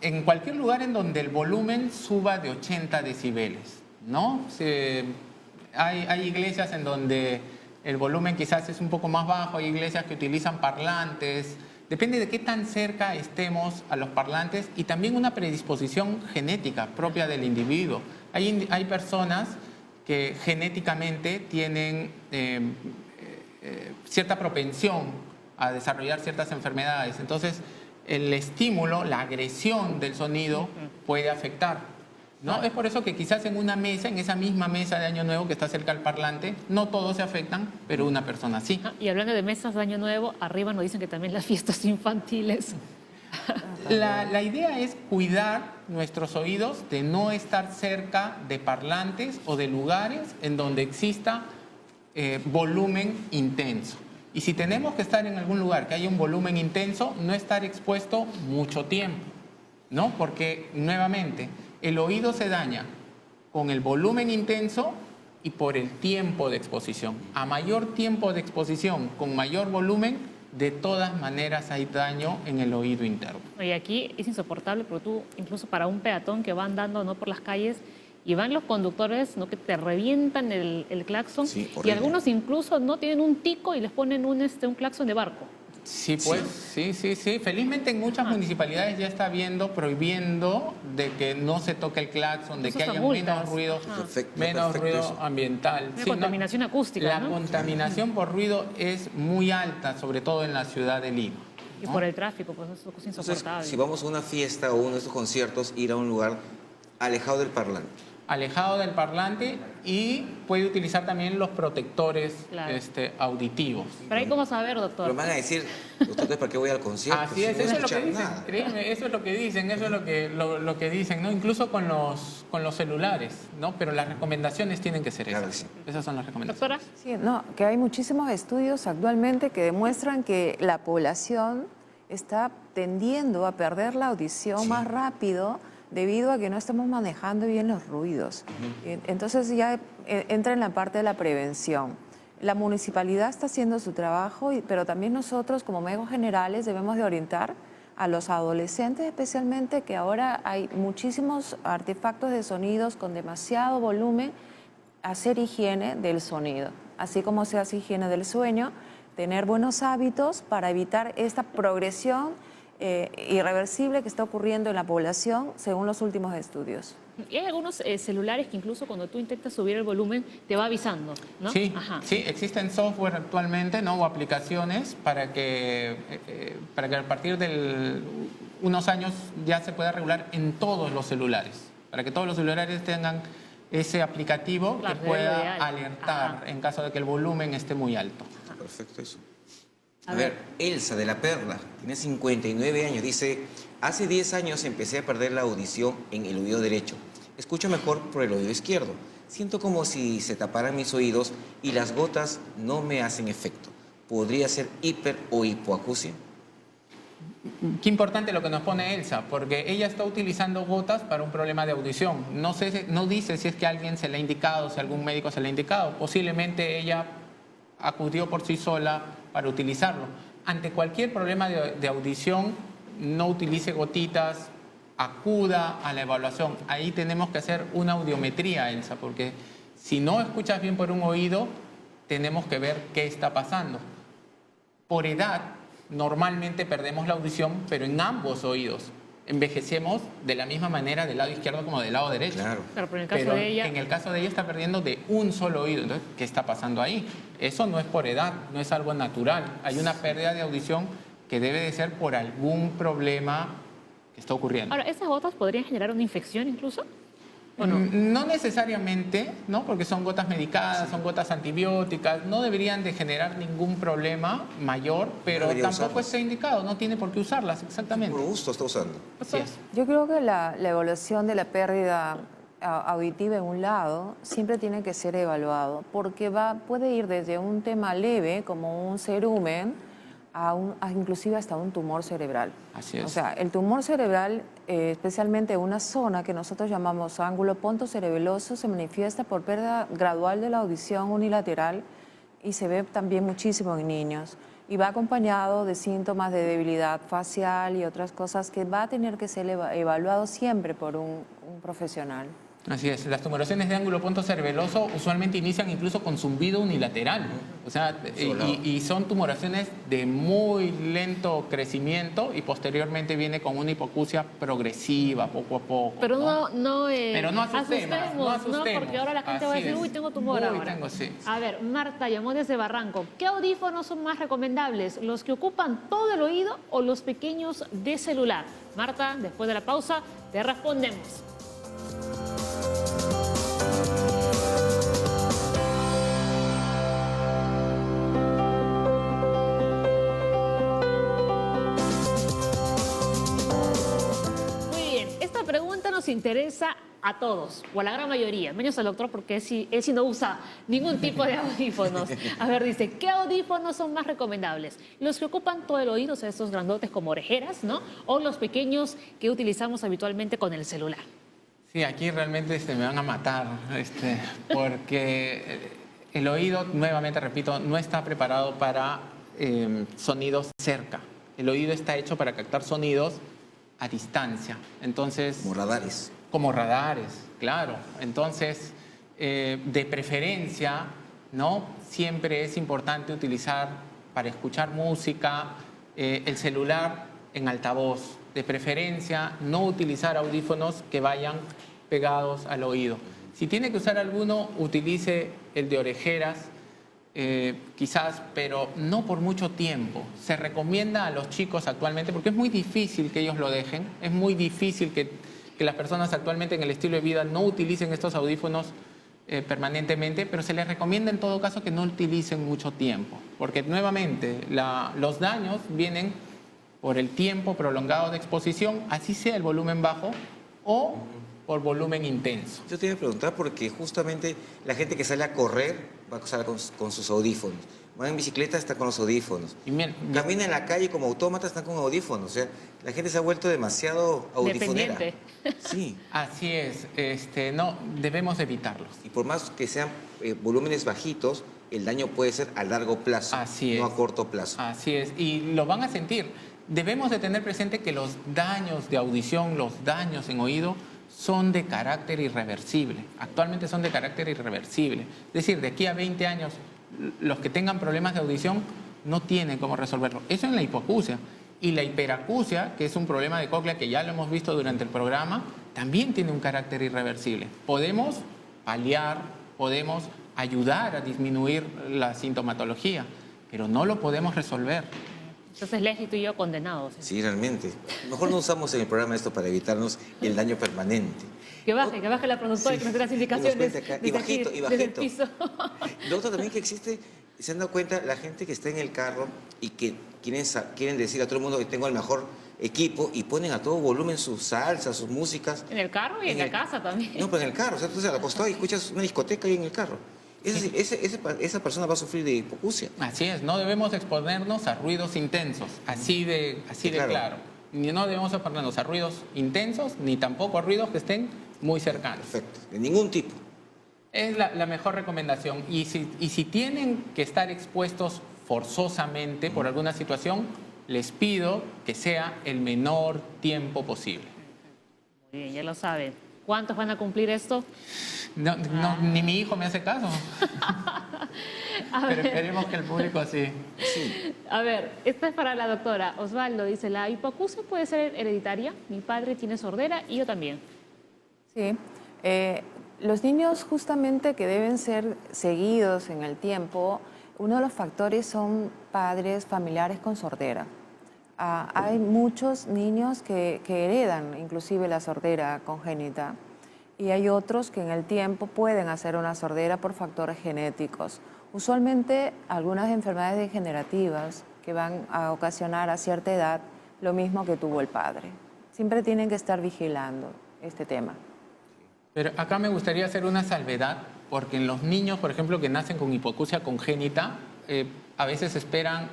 en cualquier lugar en donde el volumen suba de 80 decibeles, ¿no? Hay iglesias en donde el volumen quizás es un poco más bajo, hay iglesias que utilizan parlantes, depende de qué tan cerca estemos a los parlantes, y también una predisposición genética propia del individuo. Hay personas que genéticamente tienen cierta propensión a desarrollar ciertas enfermedades, entonces el estímulo, la agresión del sonido puede afectar, ¿no? Es por eso que quizás en una mesa, en esa misma mesa de Año Nuevo que está cerca al parlante, no todos se afectan, pero una persona sí. Y hablando de mesas de Año Nuevo, arriba nos dicen que también las fiestas infantiles. La idea es cuidar nuestros oídos de no estar cerca de parlantes o de lugares en donde exista volumen intenso. Y si tenemos que estar en algún lugar que haya un volumen intenso, no estar expuesto mucho tiempo, ¿no? Porque, nuevamente, el oído se daña con el volumen intenso y por el tiempo de exposición. A mayor tiempo de exposición, con mayor volumen, de todas maneras hay daño en el oído interno. Y aquí es insoportable, pero tú, incluso para un peatón que va andando, ¿no?, por las calles, y van los conductores, ¿no?, que te revientan el claxon, Sí, y horrible. algunos incluso no tienen un tico y les ponen un claxon de barco. Sí, pues, sí. Felizmente en muchas municipalidades ya está prohibiendo de que no se toque el claxon, de Eso que son haya multas. menos ruido, Perfecto, menos perfecto ruido eso. ambiental. Una Sí, contaminación acústica, La ¿no? contaminación por ruido es muy alta, sobre todo en la ciudad de Lima. Y ¿no? por el tráfico, pues eso es Entonces, insoportable. si vamos a una fiesta o uno de estos conciertos, ir a un lugar alejado del parlante. Alejado del parlante, y puede utilizar también los protectores Claro. auditivos. Pero hay cómo saber, doctor. Pero me van a decir, ¿ustedes para qué voy al concierto? Así es, Si no eso es lo que escuchar dicen, nada. créeme, eso es lo que dicen, eso es lo que dicen, ¿no? Incluso con los celulares, ¿no? Pero las recomendaciones tienen que ser Claro esas. que sí. Esas son las recomendaciones. Doctora, Sí, no, que hay muchísimos estudios actualmente que demuestran que la población está tendiendo a perder la audición más rápido debido a que no estamos manejando bien los ruidos. Entonces ya entra en la parte de la prevención. La municipalidad está haciendo su trabajo, pero también nosotros como médicos generales debemos de orientar a los adolescentes especialmente, que ahora hay muchísimos artefactos de sonidos con demasiado volumen, hacer higiene del sonido, así como se hace higiene del sueño, tener buenos hábitos para evitar esta progresión irreversible que está ocurriendo en la población según los últimos estudios. y hay algunos celulares que incluso cuando tú intentas subir el volumen te va avisando, ¿no? Sí, Ajá. sí, existen software actualmente, ¿no? O aplicaciones para que a partir de unos años ya se pueda regular en todos los celulares, para que todos los celulares tengan ese aplicativo Claro, que sería lo pueda ideal. alertar Ajá. en caso de que el volumen esté muy alto. Perfecto eso. A A ver, Elsa de la Perla, tiene 59 años, dice, hace 10 años empecé a perder la audición en el oído derecho. Escucho mejor por el oído izquierdo. Siento como si se taparan mis oídos y las gotas no me hacen efecto. ¿Podría ser hiper o hipoacusia? Qué importante lo que nos pone Elsa, porque ella está utilizando gotas para un problema de audición. No dice si es que alguien se le ha indicado, si algún médico se le ha indicado. Posiblemente ella acudió por sí sola para utilizarlo. Ante cualquier problema de audición, no utilice gotitas, acuda a la evaluación. Ahí tenemos que hacer una audiometría, Elsa, porque si no escuchas bien por un oído, tenemos que ver qué está pasando. Por edad, normalmente perdemos la audición, pero en ambos oídos. Envejecemos de la misma manera del lado izquierdo como del lado derecho. Claro. Claro, pero en el caso Pero de ella... en el caso de ella está perdiendo de un solo oído. Entonces, ¿qué está pasando ahí? Eso no es por edad, no es algo natural. Hay una pérdida de audición que debe de ser por algún problema que está ocurriendo. Ahora, ¿esas gotas podrían generar una infección incluso? ¿O no? No necesariamente, ¿no? Porque son gotas medicadas, son gotas antibióticas, no deberían de generar ningún problema mayor, pero debería tampoco usarlas. está indicado, no tiene por qué usarlas, exactamente. Por gusto está usando. Así es. Yo creo que la evaluación de la pérdida auditiva en un lado siempre tiene que ser evaluado, porque puede ir desde un tema leve, como un cerumen, a inclusive hasta un tumor cerebral. Así es. O sea, el tumor cerebral, especialmente una zona que nosotros llamamos ángulo pontocerebeloso, se manifiesta por pérdida gradual de la audición unilateral y se ve también muchísimo en niños. Y va acompañado de síntomas de debilidad facial y otras cosas que va a tener que ser evaluado siempre por un profesional. Así es, las tumoraciones de ángulo pontocerebeloso usualmente inician incluso con zumbido unilateral, o sea, y son tumoraciones de muy lento crecimiento y posteriormente viene con una hipoacusia progresiva, poco a poco. Pero Pero no asustemos, no asustemos. porque ahora la gente va a Así decir, es. uy, tengo tumor Uy, ahora. tengo, sí. A ver, Marta llamó desde Barranco. ¿Qué audífonos son más recomendables? ¿Los que ocupan todo el oído o los pequeños de celular? Marta, después de la pausa, te respondemos. Muy bien, esta pregunta nos interesa a todos, o a la gran mayoría, menos al doctor porque él sí no usa ningún tipo de audífonos. A ver, dice, ¿qué audífonos son más recomendables? ¿Los que ocupan todo el oído, o sea, estos grandotes como orejeras, ¿no? ¿O los pequeños que utilizamos habitualmente con el celular? Sí, aquí realmente me van a matar, porque el oído, nuevamente repito, no está preparado para sonidos cerca. El oído está hecho para captar sonidos a distancia. Entonces, Como radares. como radares, claro. Entonces, de preferencia, ¿no? Siempre es importante utilizar para escuchar música el celular en altavoz. De preferencia, no utilizar audífonos que vayan pegados al oído. Si tiene que usar alguno, utilice el de orejeras, quizás, pero no por mucho tiempo. Se recomienda a los chicos actualmente, porque es muy difícil que ellos lo dejen, es muy difícil que las personas actualmente en el estilo de vida no utilicen estos audífonos permanentemente, pero se les recomienda en todo caso que no utilicen mucho tiempo, porque nuevamente los daños vienen por el tiempo prolongado de exposición, así sea el volumen bajo o por volumen intenso. Yo te iba a preguntar porque justamente la gente que sale a correr va a usar con sus audífonos. Va en bicicleta, está con los audífonos. Y miren, Camina en la calle como autómata, están con audífonos. O sea, la gente se ha vuelto demasiado audifonera. Dependiente. Sí. así es, no, debemos evitarlos. Y por más que sean volúmenes bajitos, el daño puede ser a largo plazo, Así es. no a corto plazo. Así es, y lo van a sentir. Debemos de tener presente que los daños de audición, los daños en oído, son de carácter irreversible. Actualmente son de carácter irreversible. Es decir, de aquí a 20 años, los que tengan problemas de audición no tienen cómo resolverlo. Eso en la hipoacusia. Y la hiperacusia, que es un problema de cóclea que ya lo hemos visto durante el programa, también tiene un carácter irreversible. Podemos paliar, podemos ayudar a disminuir la sintomatología, pero no lo podemos resolver. Entonces, Leslie, tú y yo condenados. Sí, realmente. Mejor no usamos en el programa esto para evitarnos el daño permanente. Que baje la productora y que nos dé las indicaciones. Que nos cuente acá. Y desde aquí, bajito, y desde el bajito. piso. Lo otro también que existe, se han dado cuenta, la gente que está en el carro y que quieren decir a todo el mundo que tengo el mejor equipo y ponen a todo volumen sus salsas, sus músicas. En el carro y en la casa también. No, pero en el carro. O sea, tú te acostado y escuchas una discoteca ahí en el carro. Esa persona va a sufrir de hipoacusia. Así es, no debemos exponernos a ruidos intensos, así de claro. Ni no debemos exponernos a ruidos intensos, ni tampoco a ruidos que estén muy cercanos. Perfecto. De ningún tipo. Es la mejor recomendación. Y si tienen que estar expuestos forzosamente por alguna situación, les pido que sea el menor tiempo posible. Muy bien, ya lo saben. ¿Cuántos van a cumplir esto? No, ni mi hijo me hace caso. A Pero ver. esperemos que el público sí. A ver, esta es para la doctora. Osvaldo dice, ¿la hipoacusia puede ser hereditaria? Mi padre tiene sordera y yo también. Sí, los niños justamente que deben ser seguidos en el tiempo, uno de los factores son padres familiares con sordera. Hay muchos niños que heredan inclusive la sordera congénita y hay otros que en el tiempo pueden hacer una sordera por factores genéticos. Usualmente algunas enfermedades degenerativas que van a ocasionar a cierta edad lo mismo que tuvo el padre. Siempre tienen que estar vigilando este tema. Pero acá me gustaría hacer una salvedad, porque en los niños, por ejemplo, que nacen con hipoacusia congénita, a veces esperan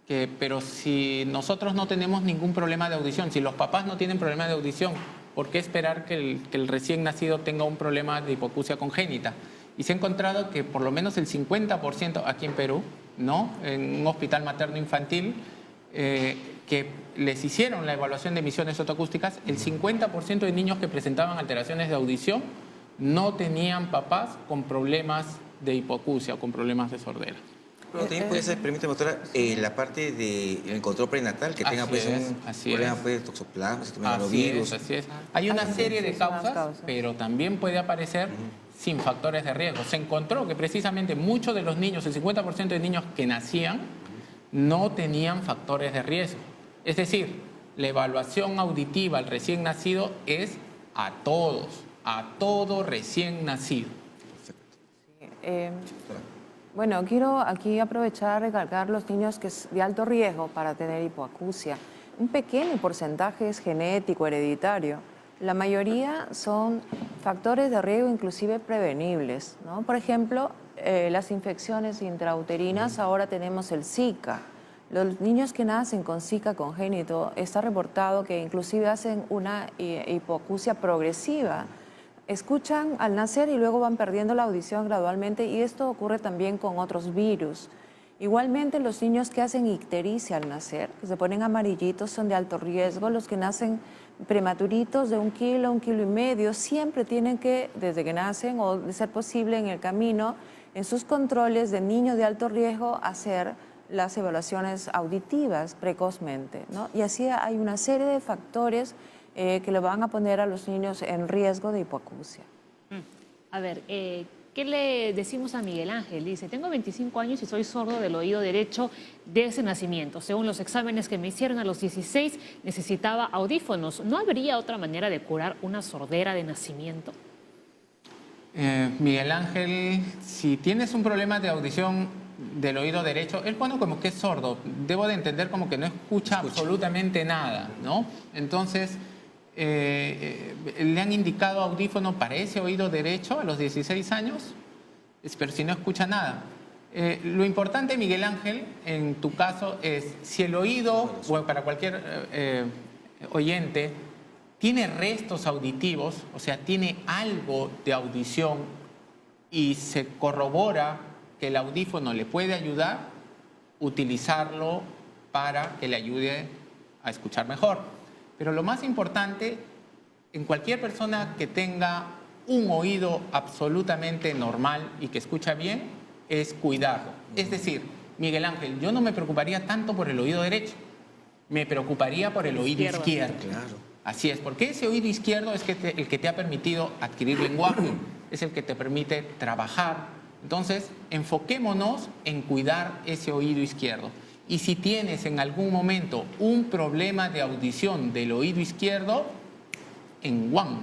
que, pero si nosotros no tenemos ningún problema de audición, si los papás no tienen problema de audición, ¿por qué esperar que el recién nacido tenga un problema de hipoacusia congénita? Y se ha encontrado que por lo menos el 50% aquí en Perú, ¿no? En un hospital materno infantil, que les hicieron la evaluación de emisiones otoacústicas, el 50% de niños que presentaban alteraciones de audición no tenían papás con problemas de hipoacusia o con problemas de sordera. Pero también puede ser, permíteme, doctora, la parte del control prenatal, que tenga pues, un problema de toxoplasma, citomegalovirus. Así es. Hay una serie de muchísimas causas, pero también puede aparecer sin factores de riesgo. Se encontró que precisamente muchos de los niños, el 50% de niños que nacían, no tenían factores de riesgo. Es decir, la evaluación auditiva al recién nacido es a todo recién nacido. Bueno, quiero aquí aprovechar a recalcar los niños que es de alto riesgo para tener hipoacusia. Un pequeño porcentaje es genético, hereditario. La mayoría son factores de riesgo inclusive prevenibles, ¿no? Por ejemplo, las infecciones intrauterinas, ahora tenemos el Zika. Los niños que nacen con Zika congénito, está reportado que inclusive hacen una hipoacusia progresiva. Escuchan al nacer y luego van perdiendo la audición gradualmente y esto ocurre también con otros virus. Igualmente, los niños que hacen ictericia al nacer, que se ponen amarillitos, son de alto riesgo. Los que nacen prematuritos de 1 kilo, 1,5 kilos, siempre tienen que, desde que nacen o de ser posible en el camino, en sus controles de niños de alto riesgo, hacer las evaluaciones auditivas precozmente, ¿no? Y así hay una serie de factores que le van a poner a los niños en riesgo de hipoacusia. A ver, ¿qué le decimos a Miguel Ángel? Dice, tengo 25 años y soy sordo del oído derecho desde nacimiento. Según los exámenes que me hicieron a los 16, necesitaba audífonos. ¿No habría otra manera de curar una sordera de nacimiento? Miguel Ángel, si tienes un problema de audición del oído derecho, él pone como que es sordo. Debo de entender como que no escucha absolutamente nada, ¿no? Entonces, le han indicado audífono para ese oído derecho a los 16 años, pero si no escucha nada. Lo importante, Miguel Ángel, en tu caso es si el oído, o para cualquier oyente, tiene restos auditivos, o sea, tiene algo de audición y se corrobora que el audífono le puede ayudar, utilizarlo para que le ayude a escuchar mejor. Pero lo más importante, en cualquier persona que tenga un oído absolutamente normal y que escucha bien, es cuidarlo. Es decir, Miguel Ángel, yo no me preocuparía tanto por el oído derecho, me preocuparía por el oído izquierdo. Claro. Así es, porque ese oído izquierdo es el que te ha permitido adquirir lenguaje, es el que te permite trabajar. Entonces, enfoquémonos en cuidar ese oído izquierdo. Y si tienes en algún momento un problema de audición del oído izquierdo, en One,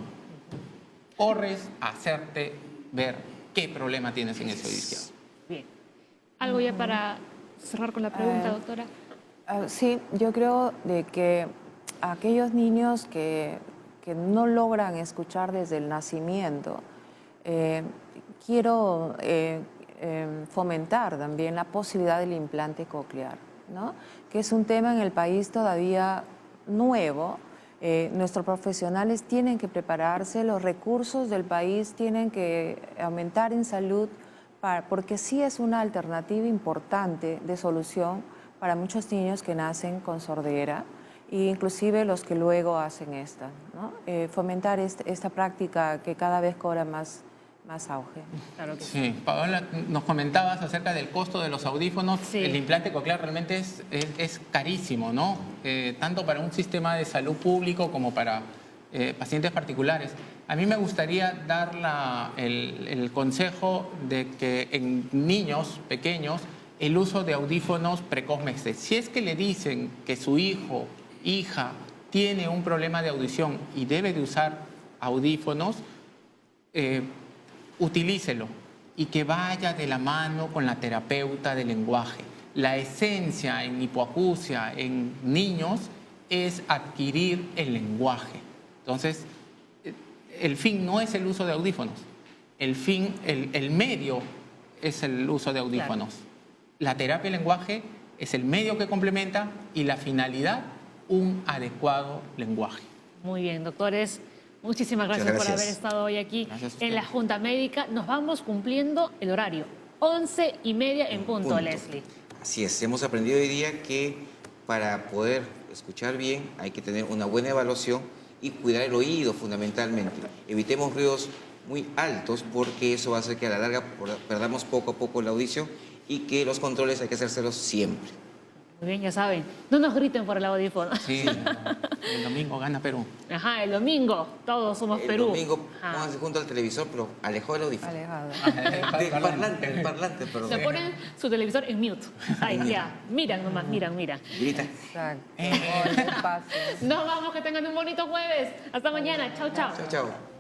corres a hacerte ver qué problema tienes en ese oído izquierdo. Bien. ¿Algo ya para cerrar con la pregunta, doctora? Sí, yo creo de que aquellos niños que no logran escuchar desde el nacimiento, quiero fomentar también la posibilidad del implante coclear, ¿no? Que es un tema en el país todavía nuevo. Nuestros profesionales tienen que prepararse, los recursos del país tienen que aumentar en salud, porque sí es una alternativa importante de solución para muchos niños que nacen con sordera, e inclusive los que luego hacen esta, ¿no? Fomentar esta práctica que cada vez cobra más auge. Claro que sí. Paola, nos comentabas acerca del costo de los audífonos. Sí. El implante coclear realmente es carísimo, ¿no? Tanto para un sistema de salud público como para pacientes particulares. A mí me gustaría dar el consejo de que en niños pequeños el uso de audífonos precozmente. Si es que le dicen que su hijo, hija, tiene un problema de audición y debe de usar audífonos, utilícelo y que vaya de la mano con la terapeuta de lenguaje. La esencia en hipoacusia en niños es adquirir el lenguaje. Entonces, el fin no es el uso de audífonos. El medio es el uso de audífonos. Claro. La terapia de lenguaje es el medio que complementa y la finalidad, un adecuado lenguaje. Muy bien, doctores. Muchísimas gracias por haber estado hoy aquí en la Junta Médica. Nos vamos cumpliendo el horario. 11:30 en punto, Leslie. Así es, hemos aprendido hoy día que para poder escuchar bien hay que tener una buena evaluación y cuidar el oído fundamentalmente. Evitemos ruidos muy altos porque eso va a hacer que a la larga perdamos poco a poco la audición y que los controles hay que hacérselos siempre. Muy bien, ya saben. No nos griten por el audífono. Sí, el domingo gana Perú. Ajá, el domingo todos somos Perú. El domingo pónganse junto al televisor, pero alejado del audífono. Alejado. El parlante, perdón. Se ponen su televisor en mute. Ahí, ya. Miran nomás, miran. Grita. Exacto. Nos vamos, que tengan un bonito jueves. Hasta mañana. Chao, chao. Chao, chao.